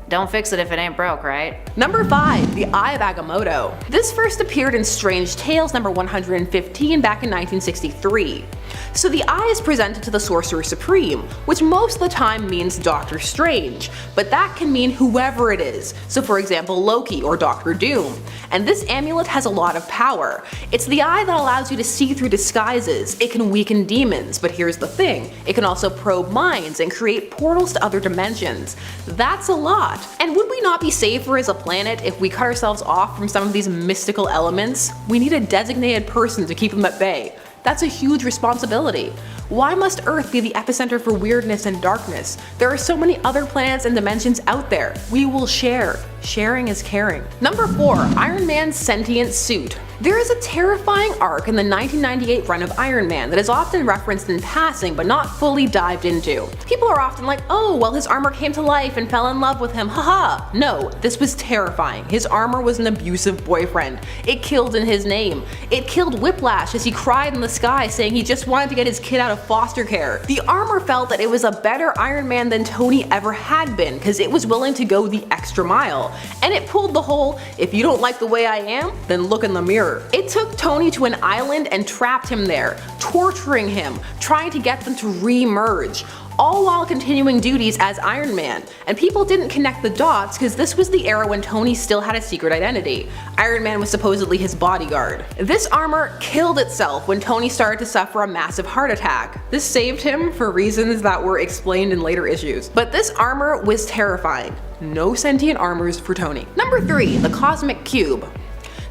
don't fix it if it ain't broke, right? Number 5, the Eye of Agamotto. This first appeared in Strange Tales number 115 back in 1963. So the eye is presented to the Sorcerer Supreme, which most of the time means Doctor Strange, but that can mean whoever it is, so for example Loki or Doctor Doom. And this amulet has a lot of power. It's the eye that allows you to see through disguises, it can weaken demons, but here's the thing, it can also probe minds and create portals to other dimensions. That's a lot. And would we not be safer as a planet if we cut ourselves off from some of these mystical elements? We need a designated person to keep them at bay. That's a huge responsibility. Why must Earth be the epicenter for weirdness and darkness? There are so many other planets and dimensions out there. We will share. Sharing is caring. Number 4, Iron Man's sentient suit. There is a terrifying arc in the 1998 run of Iron Man that is often referenced in passing but not fully dived into. People are often like, oh, well his armor came to life and fell in love with him, haha. No, this was terrifying. His armor was an abusive boyfriend. It killed in his name. It killed Whiplash as he cried in the sky saying he just wanted to get his kid out of foster care. The armor felt that it was a better Iron Man than Tony ever had been because it was willing to go the extra mile. And it pulled the whole, if you don't like the way I am, then look in the mirror. It took Tony to an island and trapped him there, torturing him, trying to get them to re-merge, all while continuing duties as Iron Man. And people didn't connect the dots because this was the era when Tony still had a secret identity. Iron Man was supposedly his bodyguard. This armor killed itself when Tony started to suffer a massive heart attack. This saved him for reasons that were explained in later issues. But this armor was terrifying. No sentient armors for Tony. Number 3, the Cosmic Cube.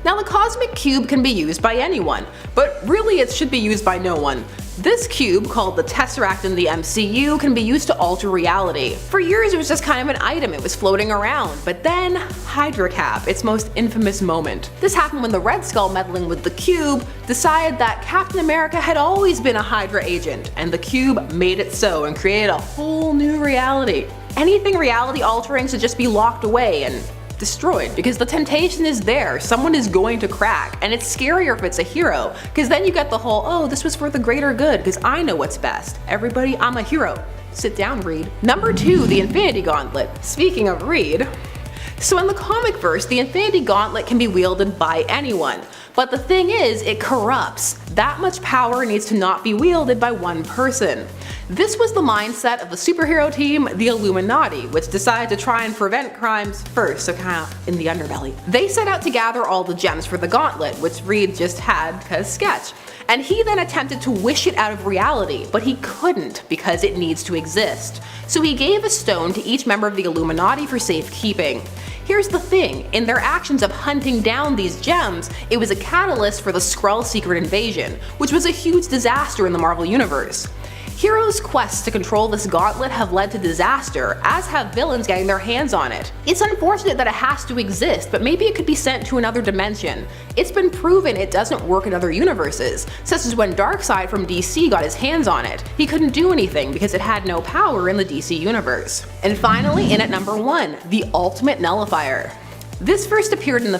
Now the Cosmic Cube can be used by anyone, but really it should be used by no one. This cube, called the Tesseract in the MCU, can be used to alter reality. For years it was just kind of an item, it was floating around, but then Hydra Cap, its most infamous moment. This happened when the Red Skull, meddling with the cube, decided that Captain America had always been a Hydra agent, and the cube made it so and created a whole new reality. Anything reality altering should just be locked away and destroyed, because the temptation is there. Someone is going to crack, and it's scarier if it's a hero, because then you get the whole, oh, this was for the greater good, because I know what's best. Everybody, I'm a hero. Sit down, Reed. Number 2, the Infinity Gauntlet. Speaking of Reed, so in the comic verse, the Infinity Gauntlet can be wielded by anyone. But the thing is, it corrupts. That much power needs to not be wielded by one person. This was the mindset of the superhero team, the Illuminati, which decided to try and prevent crimes first, so kind of in the underbelly. They set out to gather all the gems for the gauntlet, which Reed just had because sketch. And he then attempted to wish it out of reality, but he couldn't because it needs to exist. So he gave a stone to each member of the Illuminati for safekeeping. Here's the thing, in their actions of hunting down these gems, it was a catalyst for the Skrull secret invasion, which was a huge disaster in the Marvel Universe. Heroes' quests to control this gauntlet have led to disaster, as have villains getting their hands on it. It's unfortunate that it has to exist, but maybe it could be sent to another dimension. It's been proven it doesn't work in other universes, such as when Darkseid from DC got his hands on it. He couldn't do anything because it had no power in the DC universe. And finally, in at number 1, the ultimate nullifier. This first appeared in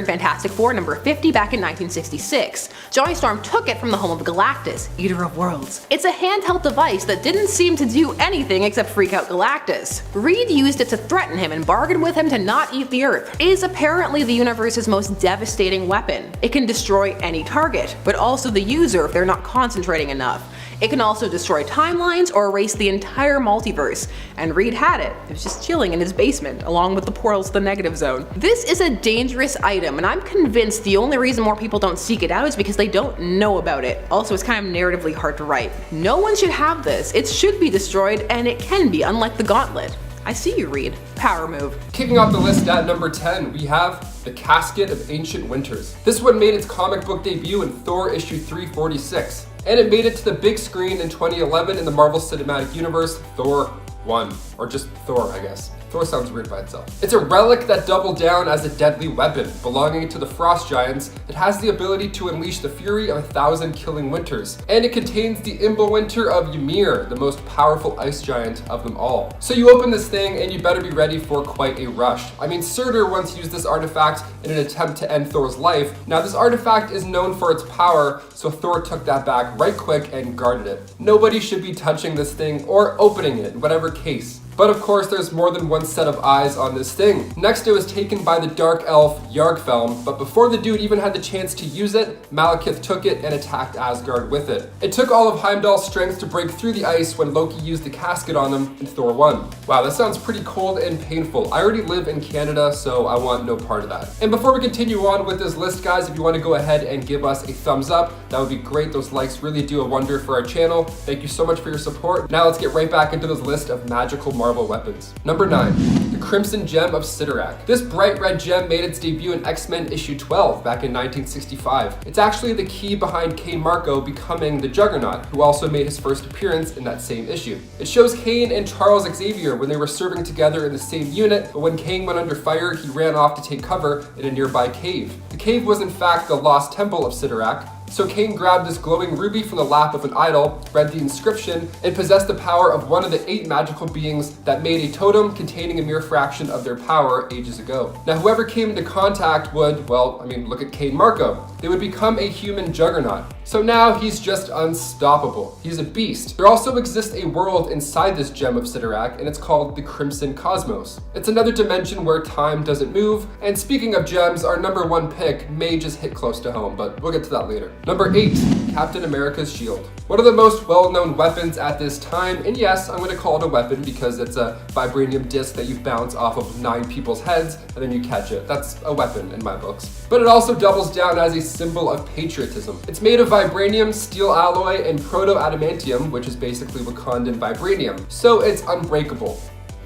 Fantastic Four number 50 back in 1966. Johnny Storm took it from the home of Galactus, Eater of Worlds. It's a handheld device that didn't seem to do anything except freak out Galactus. Reed used it to threaten him and bargain with him to not eat the Earth. It is apparently the universe's most devastating weapon. It can destroy any target, but also the user if they're not concentrating enough. It can also destroy timelines or erase the entire multiverse, and Reed had it. It was just chilling in his basement, along with the portals to the negative zone. This is a dangerous item, and I'm convinced the only reason more people don't seek it out is because they don't know about it. Also, it's kind of narratively hard to write. No one should have this. It should be destroyed, and it can be, unlike the Gauntlet. I see you, Reed. Power move. Kicking off the list at number 10, we have the Casket of Ancient Winters. This one made its comic book debut in Thor issue 346. And it made it to the big screen in 2011 in the Marvel Cinematic Universe, Thor 1. Or just Thor, I guess. Thor sounds weird by itself. It's a relic that doubled down as a deadly weapon, belonging to the Frost Giants. It has the ability to unleash the fury of 1,000 killing winters. And it contains the Winter of Ymir, the most powerful ice giant of them all. So you open this thing and you better be ready for quite a rush. I mean, Surtur once used this artifact in an attempt to end Thor's life. Now this artifact is known for its power, so Thor took that back right quick and guarded it. Nobody should be touching this thing or opening it, in whatever case. But of course, there's more than one set of eyes on this thing. Next, it was taken by the dark elf Yargfelm, but before the dude even had the chance to use it, Malekith took it and attacked Asgard with it. It took all of Heimdall's strength to break through the ice when Loki used the casket on him in Thor 1. Wow, that sounds pretty cold and painful. I already live in Canada, so I want no part of that. And before we continue on with this list, guys, if you want to go ahead and give us a thumbs up, that would be great. Those likes really do a wonder for our channel. Thank you so much for your support. Now let's get right back into this list of magical Marvel weapons. Number 9, the Crimson Gem of Cytorak. This bright red gem made its debut in X-Men issue 12 back in 1965. It's actually the key behind Kane Marco becoming the Juggernaut, who also made his first appearance in that same issue. It shows Kane and Charles Xavier when they were serving together in the same unit, but when Kane went under fire, he ran off to take cover in a nearby cave. The cave was in fact the Lost Temple of Cytorak. So Kane grabbed this glowing ruby from the lap of an idol, read the inscription, and possessed the power of one of the 8 magical beings that made a totem containing a mere fraction of their power ages ago. Now whoever came into contact would, well, I mean, look at Kane Marco. They would become a human juggernaut. So now he's just unstoppable. He's a beast. There also exists a world inside this gem of Cytorak, and it's called the Crimson Cosmos. It's another dimension where time doesn't move, and speaking of gems, our number 1 pick may just hit close to home, but we'll get to that later. Number 8, Captain America's shield. One of the most well-known weapons at this time, and yes, I'm going to call it a weapon because it's a vibranium disc that you bounce off of 9 people's heads and then you catch it. That's a weapon in my books. But it also doubles down as a symbol of patriotism. It's made of vibranium, steel alloy, and proto-adamantium, which is basically Wakandan vibranium, so it's unbreakable.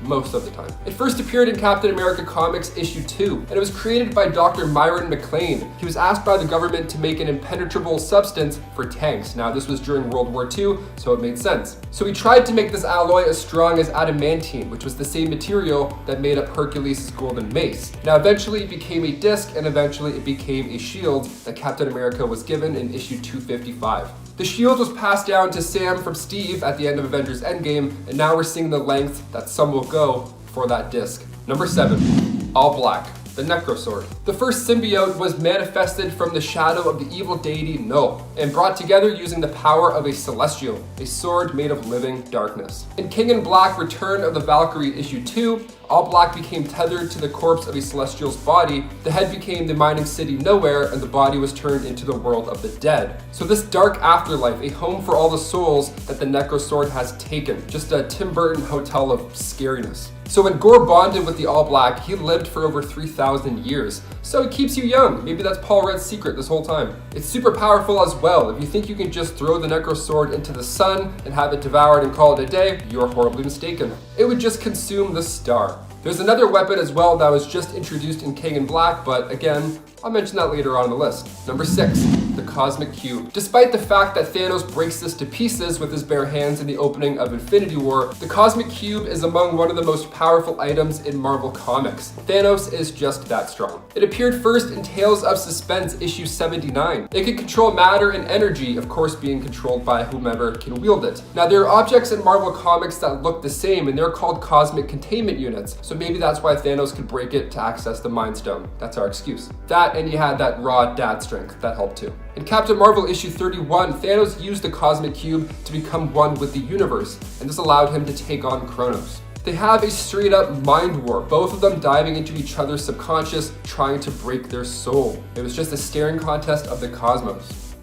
Most of the time. It first appeared in Captain America Comics issue 2, and it was created by Dr. Myron McLean. He was asked by the government to make an impenetrable substance for tanks. Now this was during World War II, so it made sense. So he tried to make this alloy as strong as adamantine, which was the same material that made up Hercules' golden mace. Now eventually it became a disc, and eventually it became a shield that Captain America was given in issue 255. The shield was passed down to Sam from Steve at the end of Avengers Endgame, and now we're seeing the length that some will go for that disc. Number 7, All black. The Necrosword. The first symbiote was manifested from the shadow of the evil deity Null, and brought together using the power of a celestial, a sword made of living darkness. In King in Black Return of the Valkyrie issue 2, All Black became tethered to the corpse of a celestial's body, the head became the mining city Nowhere, and the body was turned into the world of the dead. So this dark afterlife, a home for all the souls that the Necrosword has taken, just a Tim Burton hotel of scariness. So when Gore bonded with the All Black, he lived for over 3,000 years. So it keeps you young. Maybe that's Paul Rudd's secret this whole time. It's super powerful as well. If you think you can just throw the Necrosword into the sun and have it devoured and call it a day, you're horribly mistaken. It would just consume the star. There's another weapon as well that was just introduced in King in Black, but again, I'll mention that later on in the list. Number 6, the Cosmic Cube. Despite the fact that Thanos breaks this to pieces with his bare hands in the opening of Infinity War, the Cosmic Cube is among one of the most powerful items in Marvel Comics. Thanos is just that strong. It appeared first in Tales of Suspense issue 79. It can control matter and energy, of course being controlled by whomever can wield it. Now there are objects in Marvel Comics that look the same, and they're called Cosmic Containment Units, so maybe that's why Thanos could break it to access the Mind Stone. That's our excuse. That, and you had that raw dad strength, that helped too. In Captain Marvel issue 31, Thanos used the Cosmic Cube to become one with the universe, and this allowed him to take on Kronos. They have a straight up mind war, both of them diving into each other's subconscious, trying to break their soul. It was just a staring contest of the cosmos.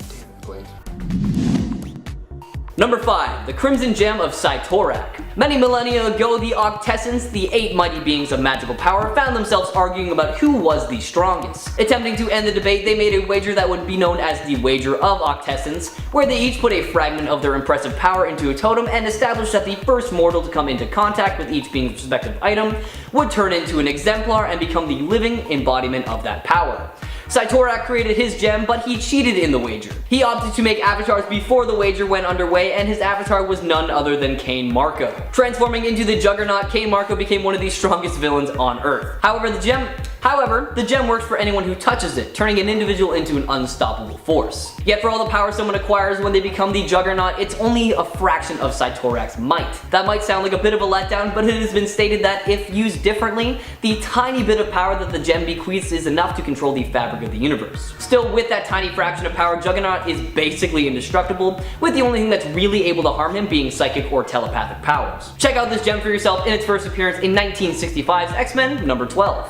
Damn it, Blade. Number 5, the Crimson Gem of Cytorak. Many millennia ago, the Octessants, the 8 mighty beings of magical power, found themselves arguing about who was the strongest. Attempting to end the debate, they made a wager that would be known as the Wager of Octessants, where they each put a fragment of their impressive power into a totem and established that the first mortal to come into contact with each being's respective item would turn into an exemplar and become the living embodiment of that power. Cytorak created his gem, but he cheated in the wager. He opted to make avatars before the wager went underway, and his avatar was none other than Cain Marko. Transforming into the Juggernaut, Cain Marko became one of the strongest villains on Earth. However, the gem works for anyone who touches it, turning an individual into an unstoppable force. Yet for all the power someone acquires when they become the Juggernaut, it's only a fraction of Cytorak's might. That might sound like a bit of a letdown, but it has been stated that if used differently, the tiny bit of power that the gem bequeaths is enough to control the fabric of the universe. Still, with that tiny fraction of power, Juggernaut is basically indestructible, with the only thing that's really able to harm him being psychic or telepathic powers. Check out this gem for yourself in its first appearance in 1965's X-Men number 12.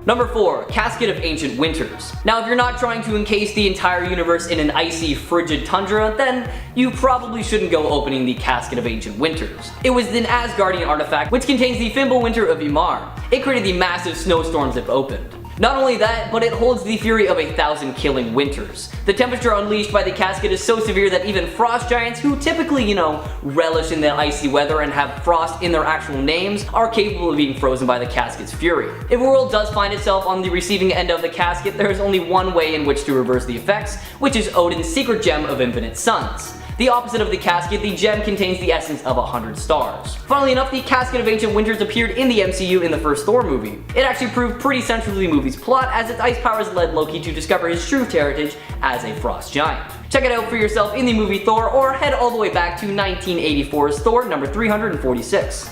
Number 4, Casket of Ancient Winters. Now if you're not trying to encase the entire universe in an icy, frigid tundra, then you probably shouldn't go opening the Casket of Ancient Winters. It was an Asgardian artifact which contains the Fimbulwinter of Ymar. It created the massive snowstorms it opened. Not only that, but it holds the fury of 1,000 killing winters. The temperature unleashed by the casket is so severe that even frost giants, who typically, relish in the icy weather and have frost in their actual names, are capable of being frozen by the casket's fury. If a world does find itself on the receiving end of the casket, there is only one way in which to reverse the effects, which is Odin's secret gem of infinite suns. The opposite of the casket, the gem contains the essence of 100 stars. Funnily enough, the Casket of Ancient Winters appeared in the MCU in the first Thor movie. It actually proved pretty central to the movie's plot, as its ice powers led Loki to discover his true heritage as a frost giant. Check it out for yourself in the movie Thor, or head all the way back to 1984's Thor number 346.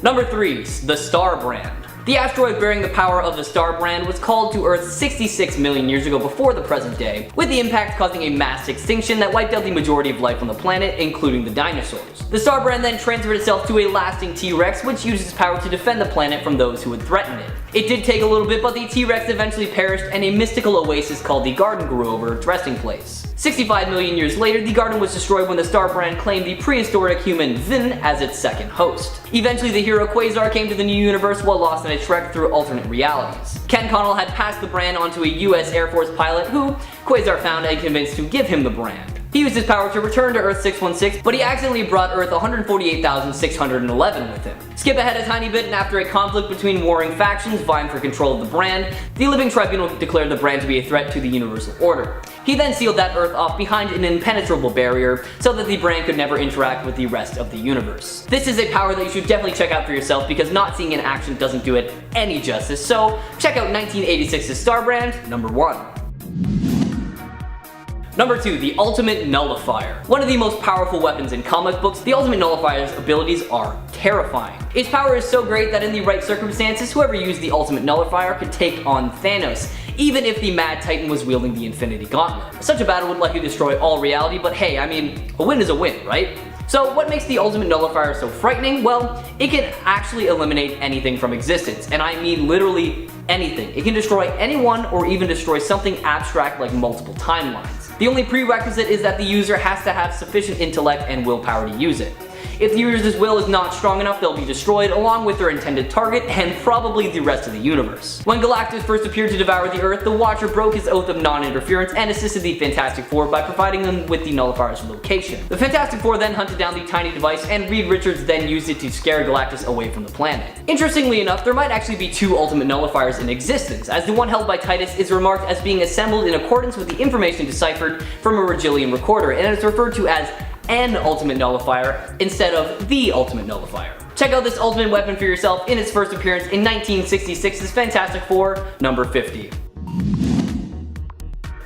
Number 3, the Star Brand. The asteroid bearing the power of the Star Brand was called to Earth 66 million years ago before the present day, with the impact causing a mass extinction that wiped out the majority of life on the planet, including the dinosaurs. The Star Brand then transferred itself to a lasting T-Rex, which used its power to defend the planet from those who would threaten it. It did take a little bit, but the T-Rex eventually perished and a mystical oasis called the Garden grew over its resting place. 65 million years later, the garden was destroyed when the Star Brand claimed the prehistoric human Vin as its second host. Eventually, the hero Quasar came to the new universe while lost in a trek through alternate realities. Ken Connell had passed the brand onto a US Air Force pilot who Quasar found and convinced to give him the brand. He used his power to return to Earth 616, but he accidentally brought Earth 148,611 with him. Skip ahead a tiny bit, and after a conflict between warring factions vying for control of the brand, the Living Tribunal declared the brand to be a threat to the universal order. He then sealed that Earth off behind an impenetrable barrier so that the brand could never interact with the rest of the universe. This is a power that you should definitely check out for yourself, because not seeing in action doesn't do it any justice, so check out 1986's Star Brand, number 1. Number 2, the Ultimate Nullifier. One of the most powerful weapons in comic books, the Ultimate Nullifier's abilities are terrifying. Its power is so great that in the right circumstances, whoever used the Ultimate Nullifier could take on Thanos, even if the Mad Titan was wielding the Infinity Gauntlet. Such a battle would likely destroy all reality, but hey, I mean, a win is a win, right? So what makes the Ultimate Nullifier so frightening? Well, it can actually eliminate anything from existence, and I mean literally anything. It can destroy anyone or even destroy something abstract like multiple timelines. The only prerequisite is that the user has to have sufficient intellect and willpower to use it. If the user's will is not strong enough, they'll be destroyed along with their intended target and probably the rest of the universe. When Galactus first appeared to devour the Earth, the Watcher broke his oath of non-interference and assisted the Fantastic Four by providing them with the Nullifier's location. The Fantastic Four then hunted down the tiny device, and Reed Richards then used it to scare Galactus away from the planet. Interestingly enough, there might actually be 2 Ultimate Nullifiers in existence, as the one held by Titus is remarked as being assembled in accordance with the information deciphered from a Regillian recorder, and is referred to as an Ultimate Nullifier instead of the Ultimate Nullifier. Check out this ultimate weapon for yourself in its first appearance in 1966's Fantastic Four, number 50.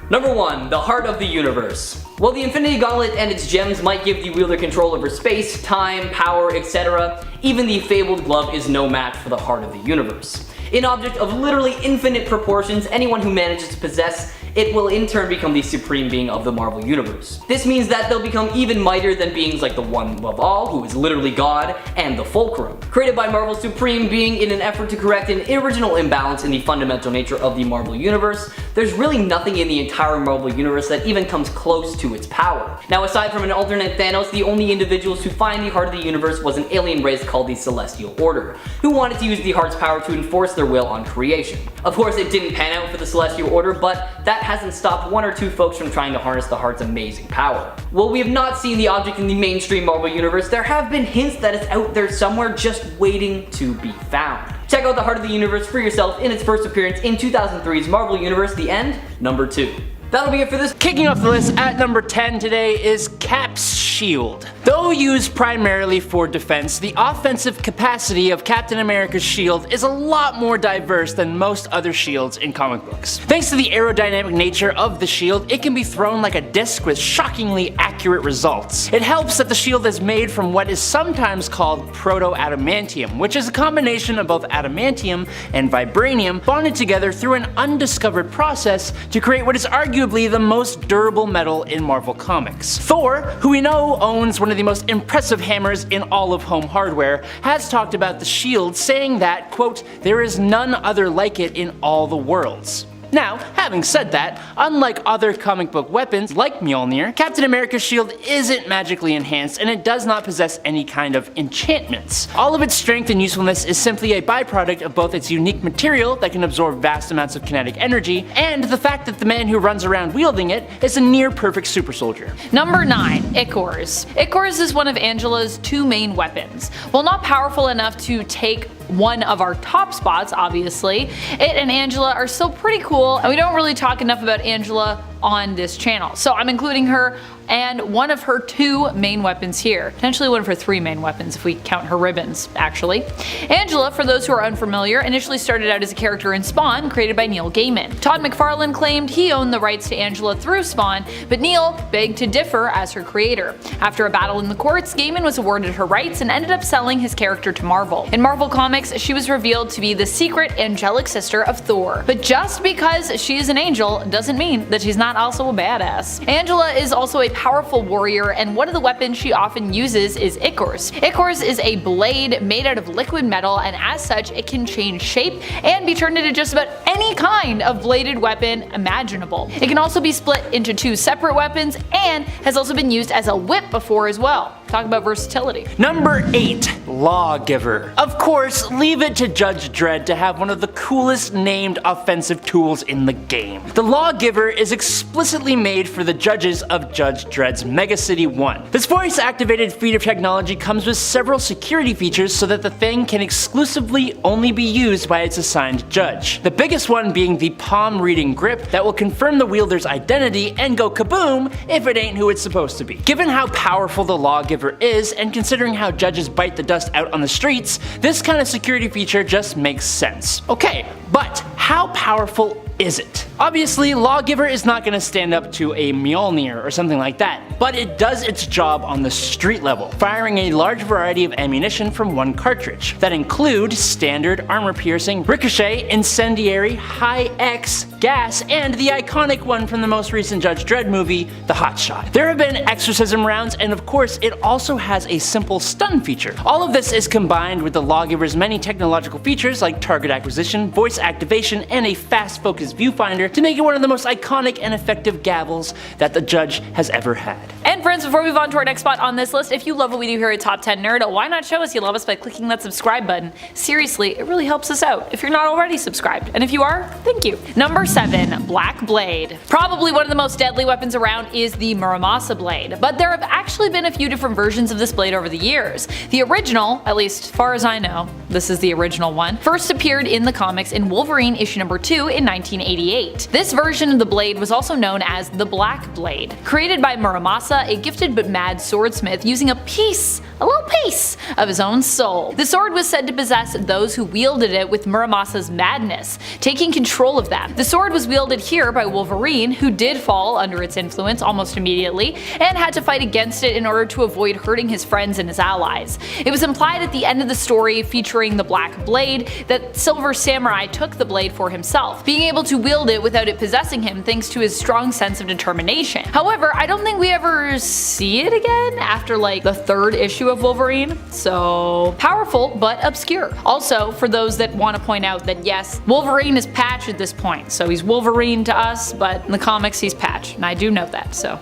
Number 1, the Heart of the Universe. While the Infinity Gauntlet and its gems might give the wielder control over space, time, power, etc., even the fabled glove is no match for the Heart of the Universe. An object of literally infinite proportions, anyone who manages to possess it will in turn become the supreme being of the Marvel Universe. This means that they'll become even mightier than beings like the One Above All, who is literally God, and the Fulcrum. Created by Marvel's supreme being in an effort to correct an original imbalance in the fundamental nature of the Marvel Universe, there's really nothing in the entire Marvel Universe that even comes close to its power. Now, aside from an alternate Thanos, the only individuals who find the Heart of the Universe was an alien race called the Celestial Order, who wanted to use the Heart's power to enforce their will on creation. Of course, it didn't pan out for the Celestial Order, but that hasn't stopped 1 or 2 folks from trying to harness the Heart's amazing power. While we have not seen the object in the mainstream Marvel Universe, there have been hints that it's out there somewhere just waiting to be found. Check out the Heart of the Universe for yourself in its first appearance in 2003's Marvel Universe The End, number 2. That'll be it for this. Kicking off the list at number 10 today is Cap's shield. Though used primarily for defense, the offensive capacity of Captain America's shield is a lot more diverse than most other shields in comic books. Thanks to the aerodynamic nature of the shield, it can be thrown like a disc with shockingly accurate results. It helps that the shield is made from what is sometimes called proto-adamantium, which is a combination of both adamantium and vibranium bonded together through an undiscovered process to create what is arguably the most durable metal in Marvel Comics. Thor, who we know owns one of the most impressive hammers in all of home hardware, has talked about the shield, saying that, quote, "there is none other like it in all the worlds." Now, having said that, unlike other comic book weapons like Mjolnir, Captain America's shield isn't magically enhanced and it does not possess any kind of enchantments. All of its strength and usefulness is simply a byproduct of both its unique material that can absorb vast amounts of kinetic energy and the fact that the man who runs around wielding it is a near perfect super soldier. Number 9, Ichors. Ichors is one of Angela's 2 main weapons. While not powerful enough to take one of our top spots, obviously, it and Angela are still pretty cool, and we don't really talk enough about Angela on this channel. So I'm including her and one of her 2 main weapons here. Potentially one of her 3 main weapons if we count her ribbons, actually. Angela, for those who are unfamiliar, initially started out as a character in Spawn, created by Neil Gaiman. Todd McFarlane claimed he owned the rights to Angela through Spawn, but Neil begged to differ as her creator. After a battle in the courts, Gaiman was awarded her rights and ended up selling his character to Marvel. In Marvel Comics, she was revealed to be the secret angelic sister of Thor. But just because she is an angel doesn't mean that she's not also a badass. Angela is also a powerful warrior, and one of the weapons she often uses is Ichors. Ichors is a blade made out of liquid metal, and as such it can change shape and be turned into just about any kind of bladed weapon imaginable. It can also be split into 2 separate weapons and has also been used as a whip before as well. Talk about versatility. Number 8, Lawgiver. Of course, leave it to Judge Dredd to have one of the coolest named offensive tools in the game. The Lawgiver is explicitly made for the judges of Judge Dredd's Mega City 1. This voice-activated feat of technology comes with several security features so that the thing can exclusively only be used by its assigned judge. The biggest one being the palm-reading grip that will confirm the wielder's identity and go kaboom if it ain't who it's supposed to be. Given how powerful the Lawgiver is, and considering how judges bite the dust out on the streets, this kind of security feature just makes sense. Okay, but how powerful is it? Obviously, Lawgiver is not going to stand up to a Mjolnir or something like that, but it does its job on the street level, firing a large variety of ammunition from one cartridge that include standard, armor-piercing, ricochet, incendiary, high-X, gas, and the iconic one from the most recent Judge Dredd movie, the Hot Shot. There have been exorcism rounds, and of course, it also has a simple stun feature. All of this is combined with the Lawgiver's many technological features like target acquisition, voice activation, and a fast-focused viewfinder to make it one of the most iconic and effective gavels that the Judge has ever had. And friends, before we move on to our next spot on this list, if you love what we do here at Top 10 Nerd, why not show us you love us by clicking that subscribe button? Seriously, it really helps us out if you're not already subscribed. And if you are, thank you. Number 7. Black Blade. Probably one of the most deadly weapons around is the Muramasa blade, but there have actually been a few different versions of this blade over the years. The original, at least as far as I know, this is the original one, first appeared in the comics in Wolverine issue number 2 in 1988. This version of the blade was also known as the Black Blade, created by Muramasa, a gifted but mad swordsmith using a little piece of his own soul. The sword was said to possess those who wielded it with Muramasa's madness, taking control of them. The sword was wielded here by Wolverine, who did fall under its influence almost immediately, and had to fight against it in order to avoid hurting his friends and his allies. It was implied at the end of the story featuring the Black Blade that Silver Samurai took the blade for himself, being able to wield it without it possessing him thanks to his strong sense of determination. However, I don't think we ever see it again after like the 3rd issue of Wolverine, so powerful but obscure. Also, for those that want to point out that yes, Wolverine is Patch at this point, so he's Wolverine to us, but in the comics he's Patch, and I do know that, so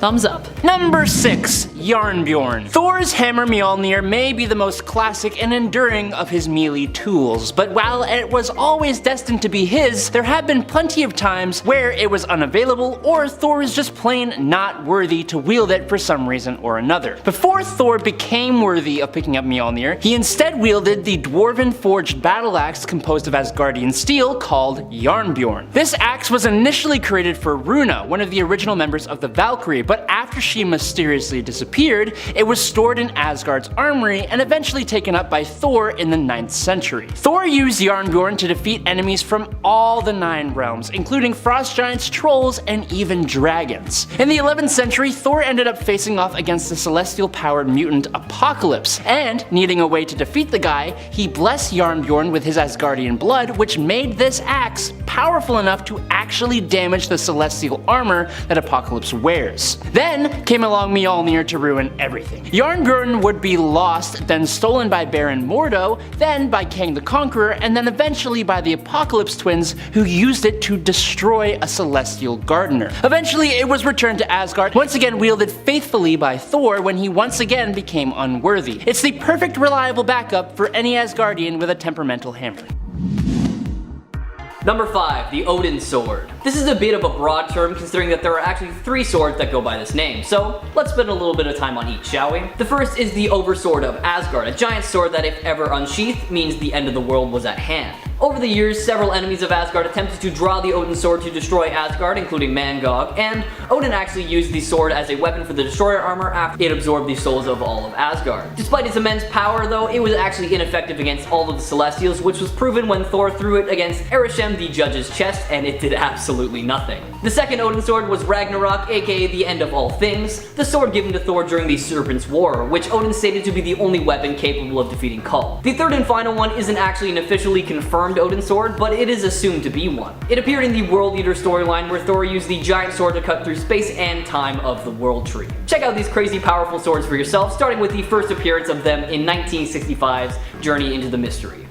thumbs up. Number 6. Jarnbjorn. Thor's hammer Mjolnir may be the most classic and enduring of his melee tools, but while it was always destined to be his, there have been plenty of times where it was unavailable or Thor is just plain not worthy to wield it for some reason or another. Before Thor became worthy of picking up Mjolnir, he instead wielded the dwarven forged battle axe composed of Asgardian steel called Jarnbjorn. This axe was initially created for Runa, one of the original members of the Valkyrie, but after she mysteriously disappeared, it was stored in Asgard's armory and eventually taken up by Thor in the 9th century. Thor used Jarnbjorn to defeat enemies from all the 9 realms, including frost giants, trolls, and even dragons. In the 11th century, Thor ended up facing off against the celestial-powered mutant Apocalypse, and needing a way to defeat the guy, he blessed Jarnbjorn with his Asgardian blood, which made this axe powerful enough to actually damage the celestial armor that Apocalypse wears. Then came along Mjolnir to ruin everything. Jarnbjorn would be lost, then stolen by Baron Mordo, then by Kang the Conqueror, and then eventually by the Apocalypse twins, who used it to destroy a celestial gardener. Eventually it was returned to Asgard, once again wielded faithfully by Thor when he once again became unworthy. It's the perfect reliable backup for any Asgardian with a temperamental hammer. Number 5, the Odin Sword. This is a bit of a broad term considering that there are actually 3 swords that go by this name, so let's spend a little bit of time on each, shall we? The first is the Oversword of Asgard, a giant sword that if ever unsheathed means the end of the world was at hand. Over the years, several enemies of Asgard attempted to draw the Odin Sword to destroy Asgard, including Mangog, and Odin actually used the sword as a weapon for the Destroyer armor after it absorbed the souls of all of Asgard. Despite its immense power though, it was actually ineffective against all of the Celestials, which was proven when Thor threw it against Arishem, the judge's chest, and it did absolutely nothing. The second Odin Sword was Ragnarok, aka the end of all things, the sword given to Thor during the Serpent's War, which Odin stated to be the only weapon capable of defeating Kull. The third and final one isn't actually an officially confirmed Odin Sword, but it is assumed to be one. It appeared in the World Eater storyline where Thor used the giant sword to cut through space and time of the World Tree. Check out these crazy powerful swords for yourself, starting with the first appearance of them in 1965's Journey into the Mystery.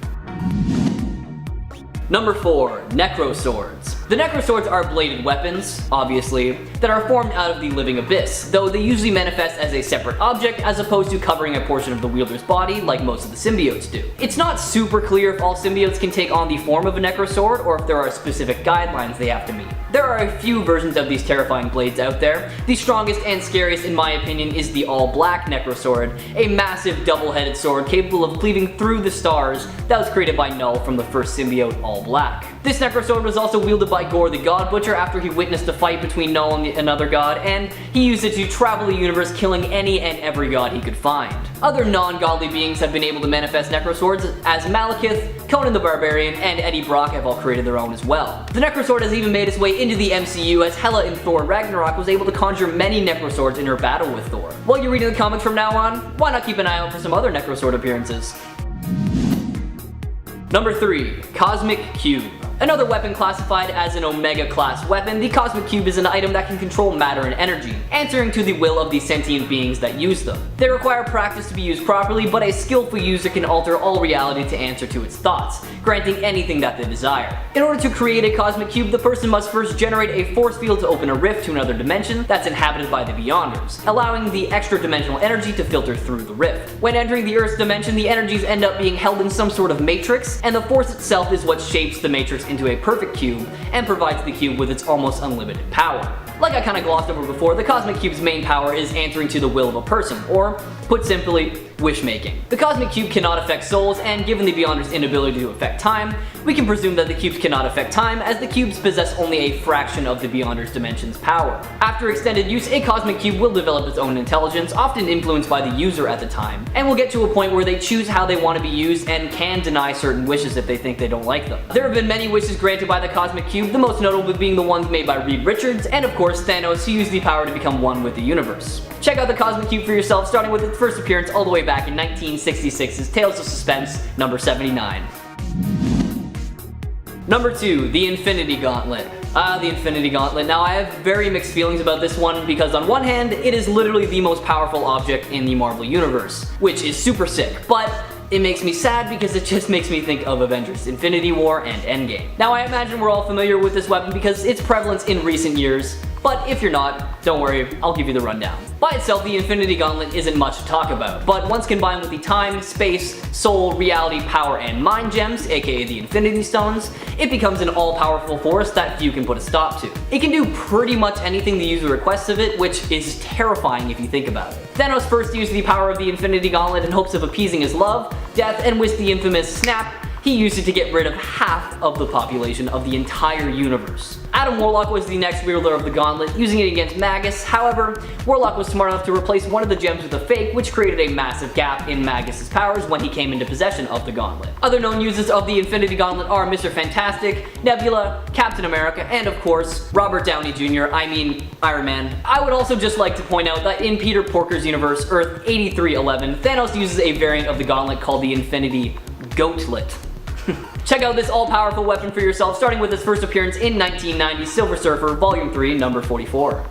Number 4, Necroswords. The Necroswords are bladed weapons, obviously, that are formed out of the living abyss, though they usually manifest as a separate object as opposed to covering a portion of the wielder's body like most of the symbiotes do. It's not super clear if all symbiotes can take on the form of a Necrosword or if there are specific guidelines they have to meet. There are a few versions of these terrifying blades out there. The strongest and scariest in my opinion is the all-black Necrosword, a massive double-headed sword capable of cleaving through the stars that was created by Null from the first symbiote all all black. This Necrosword was also wielded by Gore the God Butcher after he witnessed a fight between Null and another god, and he used it to travel the universe, killing any and every god he could find. Other non-godly beings have been able to manifest Necroswords, as Malekith, Conan the Barbarian, and Eddie Brock have all created their own as well. The Necrosword has even made its way into the MCU, as Hela in Thor Ragnarok was able to conjure many Necroswords in her battle with Thor. While you're reading the comics from now on, why not keep an eye out for some other Necrosword appearances? Number 3. Cosmic Cube. Another weapon classified as an Omega class weapon, the Cosmic Cube is an item that can control matter and energy, answering to the will of the sentient beings that use them. They require practice to be used properly, but a skillful user can alter all reality to answer to its thoughts, granting anything that they desire. In order to create a Cosmic Cube, the person must first generate a force field to open a rift to another dimension that's inhabited by the Beyonders, allowing the extra dimensional energy to filter through the rift. When entering the Earth's dimension, the energies end up being held in some sort of matrix, and the force itself is what shapes the matrix into a perfect cube and provides the cube with its almost unlimited power. Like I kinda glossed over before, the Cosmic Cube's main power is answering to the will of a person, or, put simply, wish-making. The Cosmic Cube cannot affect souls, and given the Beyonders' inability to affect time, we can presume that the cubes cannot affect time, as the cubes possess only a fraction of the Beyonders' dimension's power. After extended use, a Cosmic Cube will develop its own intelligence, often influenced by the user at the time, and will get to a point where they choose how they want to be used and can deny certain wishes if they think they don't like them. There have been many wishes granted by the Cosmic Cube, the most notable being the ones made by Reed Richards, and of course Thanos, who used the power to become one with the universe. Check out the Cosmic Cube for yourself, starting with its first appearance all the way back in 1966's Tales of Suspense, number 79. Number 2, the Infinity Gauntlet. The Infinity Gauntlet. Now I have very mixed feelings about this one because on one hand, it is literally the most powerful object in the Marvel Universe, which is super sick, but it makes me sad because it just makes me think of Avengers, Infinity War, and Endgame. Now I imagine we're all familiar with this weapon because its prevalence in recent years, but if you're not, don't worry, I'll give you the rundown. By itself, the Infinity Gauntlet isn't much to talk about, but once combined with the time, space, soul, reality, power, and mind gems, aka the Infinity Stones, it becomes an all-powerful force that few can put a stop to. It can do pretty much anything the user requests of it, which is terrifying if you think about it. Thanos first used the power of the Infinity Gauntlet in hopes of appeasing his love, death, and with the infamous snap, he used it to get rid of half of the population of the entire universe. Adam Warlock was the next wielder of the gauntlet, using it against Magus. However, Warlock was smart enough to replace one of the gems with a fake, which created a massive gap in Magus' powers when he came into possession of the gauntlet. Other known users of the Infinity Gauntlet are Mr. Fantastic, Nebula, Captain America, and of course, Robert Downey Jr., Iron Man. I would also just like to point out that in Peter Porker's universe, Earth 8311, Thanos uses a variant of the gauntlet called the Infinity Gauntlet. Check out this all-powerful weapon for yourself, starting with its first appearance in 1990's Silver Surfer, Volume 3, number 44.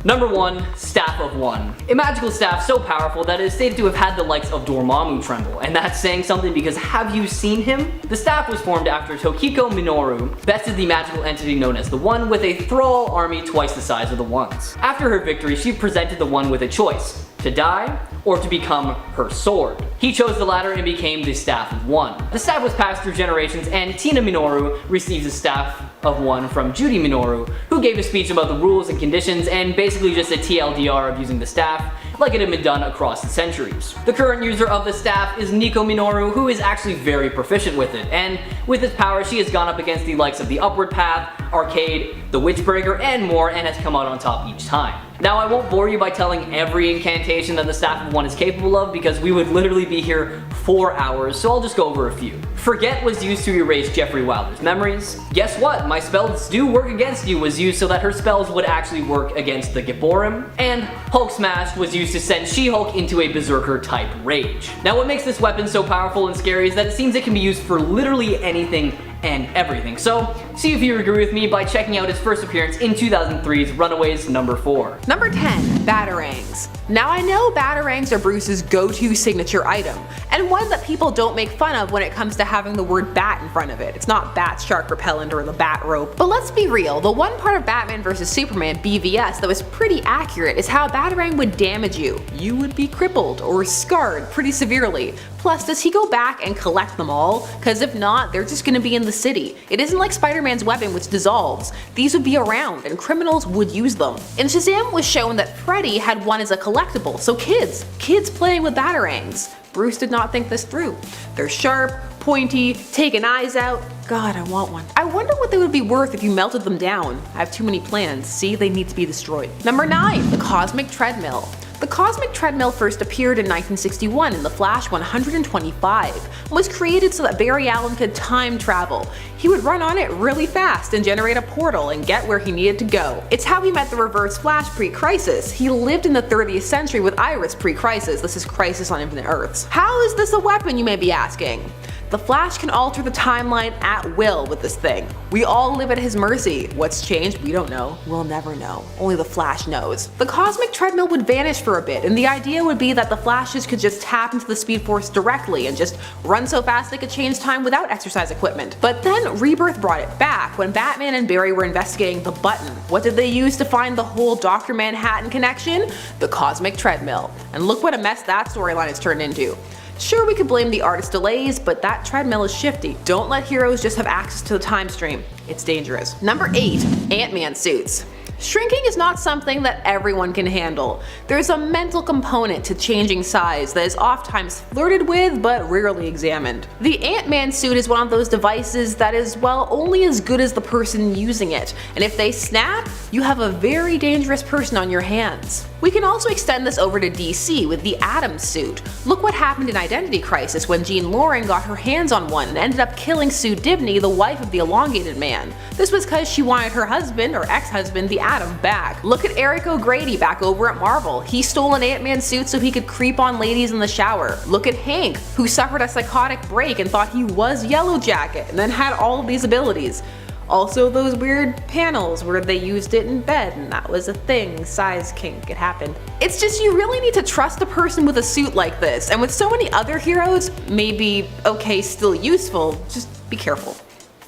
Number 1, Staff of One. A magical staff so powerful that it is stated to have had the likes of Dormammu tremble, and that's saying something because have you seen him? The staff was formed after Tokiko Minoru bested the magical entity known as the One with a thrall army twice the size of the One's. After her victory, she presented the One with a choice: to die or to become her sword. He chose the latter and became the Staff of One. The staff was passed through generations, and Tina Minoru received the Staff of One from Judy Minoru, who gave a speech about the rules and conditions and basically just a TLDR of using the staff like it had been done across the centuries. The current user of the staff is Nico Minoru, who is actually very proficient with it, and with its power she has gone up against the likes of the Upward Path, Arcade, the Witchbreaker, and more, and has come out on top each time. Now I won't bore you by telling every incantation that the Staff of One is capable of because we would literally be here 4 hours, so I'll just go over a few. Forget was used to erase Jeffrey Wilder's memories. Guess what? My spells do work against you was used so that her spells would actually work against the Gibborim. And Hulk Smash was used to send She-Hulk into a Berserker type rage. Now what makes this weapon so powerful and scary is that it seems it can be used for literally anything and everything. So see if you agree with me by checking out its first appearance in 2003's Runaways number 4. Number 10, Batarangs. Now I know Batarangs are Bruce's go-to signature item, and one that people don't make fun of when it comes to having the word bat in front of it. It's not bat shark repellent or the bat rope. But let's be real, the one part of Batman vs Superman BVS that was pretty accurate is how a Batarang would damage you. You would be crippled or scarred pretty severely. Plus, does he go back and collect them all? Cause if not, they're just gonna be in the city. It isn't like Spider-Man's weapon which dissolves. These would be around and criminals would use them. In Shazam was shown that already had one as a collectible, so kids playing with batarangs. Bruce did not think this through. They're sharp, pointy, taking eyes out. God, I want one. I wonder what they would be worth if you melted them down. I have too many plans. See, they need to be destroyed. Number 9, the Cosmic Treadmill. The Cosmic Treadmill first appeared in 1961 in The Flash 125 and was created so that Barry Allen could time travel. He would run on it really fast and generate a portal and get where he needed to go. It's how he met the Reverse Flash pre-Crisis. He lived in the 30th century with Iris pre-Crisis. This is Crisis on Infinite Earths. How is this a weapon, you may be asking? The Flash can alter the timeline at will with this thing. We all live at his mercy. What's changed? We don't know. We'll never know. Only the Flash knows. The Cosmic Treadmill would vanish for a bit, and the idea would be that the Flashes could just tap into the Speed Force directly and just run so fast they could change time without exercise equipment. But then Rebirth brought it back when Batman and Barry were investigating the button. What did they use to find the whole Dr. Manhattan connection? The Cosmic Treadmill. And look what a mess that storyline has turned into. Sure, we could blame the artist's delays, but that treadmill is shifty. Don't let heroes just have access to the time stream. It's dangerous. Number 8, Ant-Man suits. Shrinking is not something that everyone can handle. There's a mental component to changing size that is oftentimes flirted with but rarely examined. The Ant-Man suit is one of those devices that is, well, only as good as the person using it, and if they snap, you have a very dangerous person on your hands. We can also extend this over to DC with the Atom suit. Look what happened in Identity Crisis when Jean Lauren got her hands on one and ended up killing Sue Dibney, the wife of the Elongated Man. This was because she wanted her husband, or ex-husband, the Atom, back. Look at Eric O'Grady back over at Marvel. He stole an Ant-Man suit so he could creep on ladies in the shower. Look at Hank, who suffered a psychotic break and thought he was Yellow Jacket and then had all of these abilities. Also those weird panels where they used it in bed and that was a thing, size kink, it happened. It's just you really need to trust a person with a suit like this, and with so many other heroes, maybe okay, still useful, just be careful.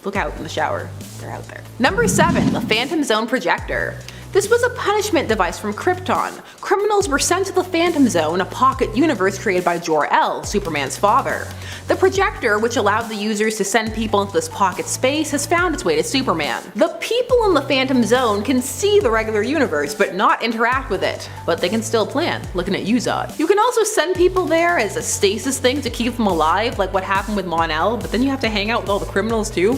Look out in the shower, they're out there. Number 7, the Phantom Zone Projector. This was a punishment device from Krypton. Criminals were sent to the Phantom Zone, a pocket universe created by Jor-El, Superman's father. The projector, which allowed the users to send people into this pocket space, has found its way to Superman. The people in the Phantom Zone can see the regular universe, but not interact with it. But they can still plan, looking at you, Zod. You can also send people there as a stasis thing to keep them alive, like what happened with Mon-El, but then you have to hang out with all the criminals too.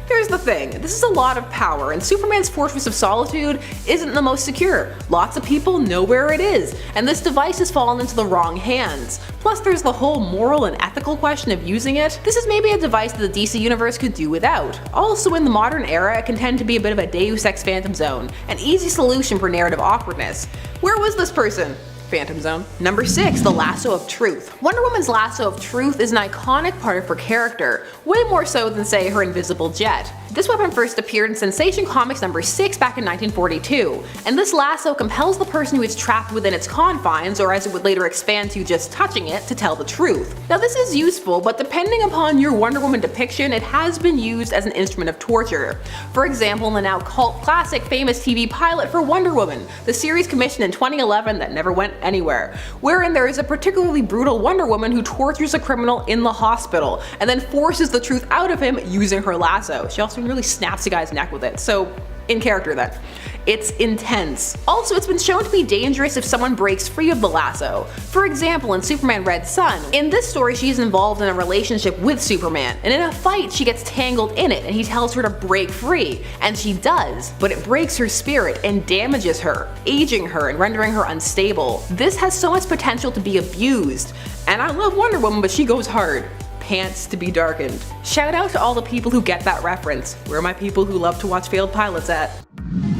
Here's the thing, this is a lot of power, and Superman's Fortress of Solitude isn't the most secure. Lots of people know where it is, and this device has fallen into the wrong hands. Plus there's the whole moral and ethical question of using it. This is maybe a device that the DC universe could do without. Also in the modern era, it can tend to be a bit of a Deus Ex Phantom Zone, an easy solution for narrative awkwardness. Where was this person? Phantom Zone. Number 6, the Lasso of Truth. Wonder Woman's Lasso of Truth is an iconic part of her character, way more so than say her invisible jet. This weapon first appeared in Sensation Comics number 6 back in 1942, and this lasso compels the person who is trapped within its confines, or as it would later expand to just touching it, to tell the truth. Now this is useful, but depending upon your Wonder Woman depiction, it has been used as an instrument of torture. For example, in the now cult classic famous TV pilot for Wonder Woman, the series commissioned in 2011 that never went anywhere, wherein there is a particularly brutal Wonder Woman who tortures a criminal in the hospital and then forces the truth out of him using her lasso. She also really snaps a guy's neck with it, so in character then. It's intense. Also, it's been shown to be dangerous if someone breaks free of the lasso. For example, in Superman Red Son, in this story she's involved in a relationship with Superman, and in a fight she gets tangled in it and he tells her to break free, and she does, but it breaks her spirit and damages her, aging her and rendering her unstable. This has so much potential to be abused, and I love Wonder Woman, but she goes hard. Pants to be darkened. Shout out to all the people who get that reference. Where are my people who love to watch failed pilots at?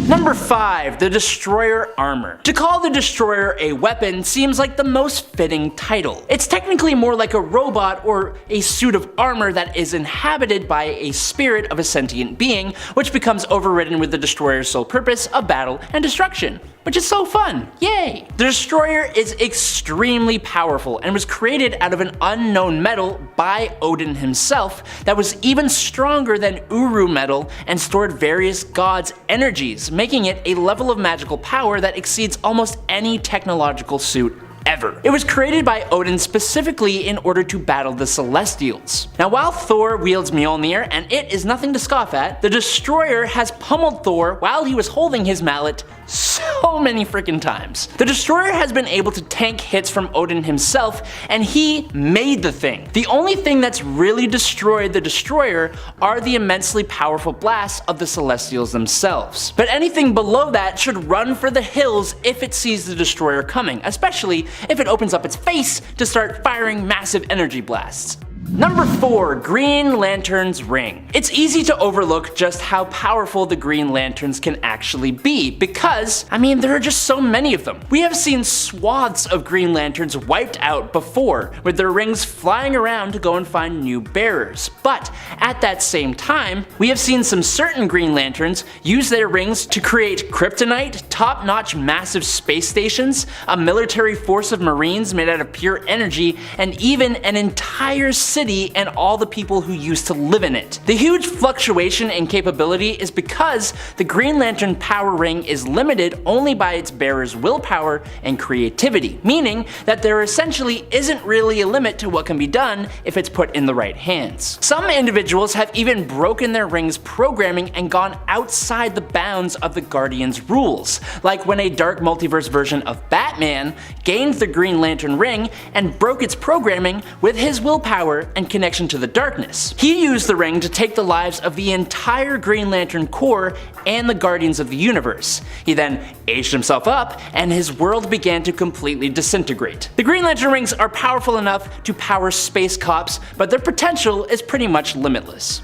Number 5, the Destroyer Armor. To call the Destroyer a weapon seems like the most fitting title. It's technically more like a robot or a suit of armor that is inhabited by a spirit of a sentient being, which becomes overridden with the Destroyer's sole purpose of battle and destruction. Which is so fun, yay! The Destroyer is extremely powerful and was created out of an unknown metal by Odin himself that was even stronger than Uru metal and stored various gods' energies, making it a level of magical power that exceeds almost any technological suit ever. It was created by Odin specifically in order to battle the Celestials. Now while Thor wields Mjolnir, and it is nothing to scoff at, the Destroyer has pummeled Thor while he was holding his mallet so so many freaking times. The Destroyer has been able to tank hits from Odin himself, and he made the thing. The only thing that's really destroyed the Destroyer are the immensely powerful blasts of the Celestials themselves. But anything below that should run for the hills if it sees the Destroyer coming, especially if it opens up its face to start firing massive energy blasts. Number 4, Green Lantern's Ring. It's easy to overlook just how powerful the Green Lanterns can actually be because, there are just so many of them. We have seen swaths of Green Lanterns wiped out before, with their rings flying around to go and find new bearers. But at that same time, we have seen some certain Green Lanterns use their rings to create kryptonite, top-notch massive space stations, a military force of Marines made out of pure energy, and even an entire city and all the people who used to live in it. The huge fluctuation in capability is because the Green Lantern power ring is limited only by its bearer's willpower and creativity, meaning that there essentially isn't really a limit to what can be done if it's put in the right hands. Some individuals have even broken their ring's programming and gone outside the bounds of the Guardian's rules, like when a dark multiverse version of Batman gained the Green Lantern ring and broke its programming with his willpower and connection to the darkness. He used the ring to take the lives of the entire Green Lantern Corps and the Guardians of the Universe. He then aged himself up, and his world began to completely disintegrate. The Green Lantern rings are powerful enough to power space cops, but their potential is pretty much limitless.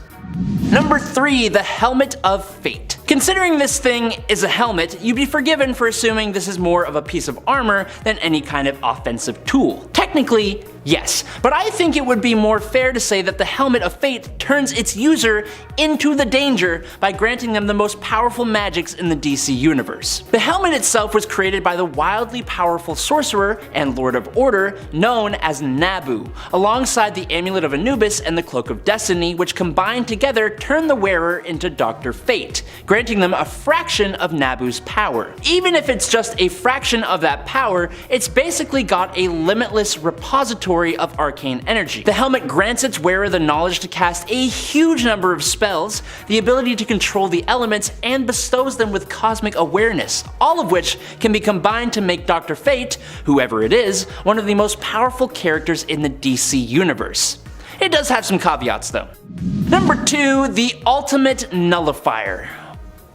Number 3, the Helmet of Fate. Considering this thing is a helmet, you'd be forgiven for assuming this is more of a piece of armor than any kind of offensive tool. Technically, yes, but I think it would be more fair to say that the Helmet of Fate turns its user into the danger by granting them the most powerful magics in the DC universe. The helmet itself was created by the wildly powerful sorcerer and Lord of Order known as Nabu, alongside the Amulet of Anubis and the Cloak of Destiny, which combined together turn the wearer into Dr. Fate, granting them a fraction of Nabu's power. Even if it's just a fraction of that power, it's basically got a limitless repository of arcane energy. The helmet grants its wearer the knowledge to cast a huge number of spells, the ability to control the elements, and bestows them with cosmic awareness, all of which can be combined to make Dr. Fate, whoever it is, one of the most powerful characters in the DC universe. It does have some caveats though. Number 2, the Ultimate Nullifier.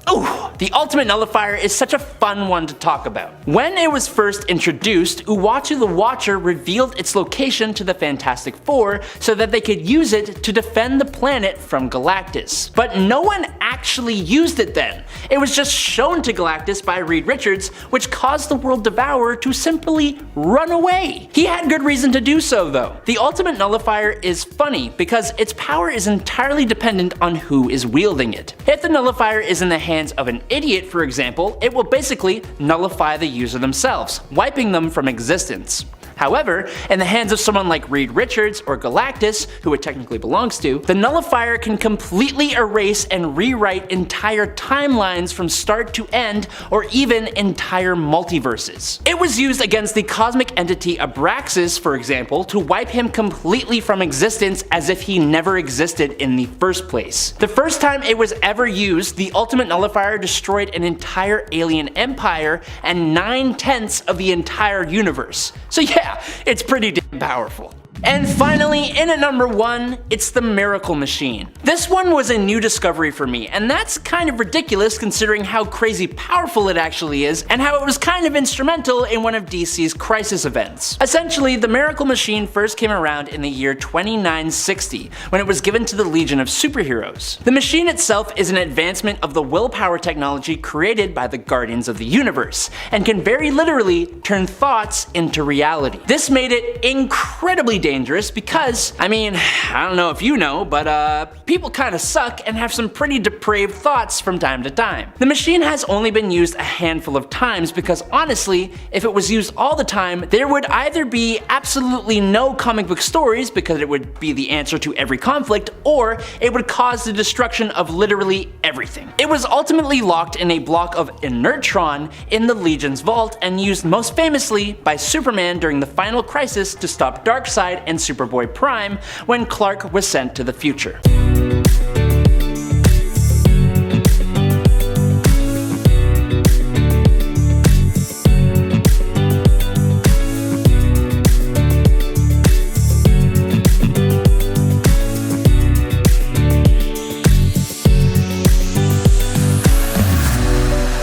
Ooh, the Ultimate Nullifier is such a fun one to talk about. When it was first introduced, Uatu the Watcher revealed its location to the Fantastic Four so that they could use it to defend the planet from Galactus. But no one actually used it then. It was just shown to Galactus by Reed Richards, which caused the World Devourer to simply run away. He had good reason to do so though. The Ultimate Nullifier is funny because its power is entirely dependent on who is wielding it. If the Nullifier is in the hands of an idiot, for example, it will basically nullify the user themselves, wiping them from existence. However, in the hands of someone like Reed Richards or Galactus, who it technically belongs to, the Nullifier can completely erase and rewrite entire timelines from start to end, or even entire multiverses. It was used against the cosmic entity Abraxas, for example, to wipe him completely from existence as if he never existed in the first place. The first time it was ever used, the Ultimate Nullifier destroyed an entire alien empire and 9/10 of the entire universe. So yeah, it's pretty damn powerful. And finally, in at number 1, it's the Miracle Machine. This one was a new discovery for me, and that's kind of ridiculous considering how crazy powerful it actually is, and how it was kind of instrumental in one of DC's crisis events. Essentially, the Miracle Machine first came around in the year 2960, when it was given to the Legion of Superheroes. The machine itself is an advancement of the willpower technology created by the Guardians of the Universe, and can very literally turn thoughts into reality. This made it incredibly dangerous because, I don't know if you know, but people kinda suck and have some pretty depraved thoughts from time to time. The machine has only been used a handful of times because honestly, if it was used all the time, there would either be absolutely no comic book stories because it would be the answer to every conflict, or it would cause the destruction of literally everything. It was ultimately locked in a block of inertron in the Legion's vault and used most famously by Superman during the final crisis to stop Darkseid and Superboy Prime when Clark was sent to the future.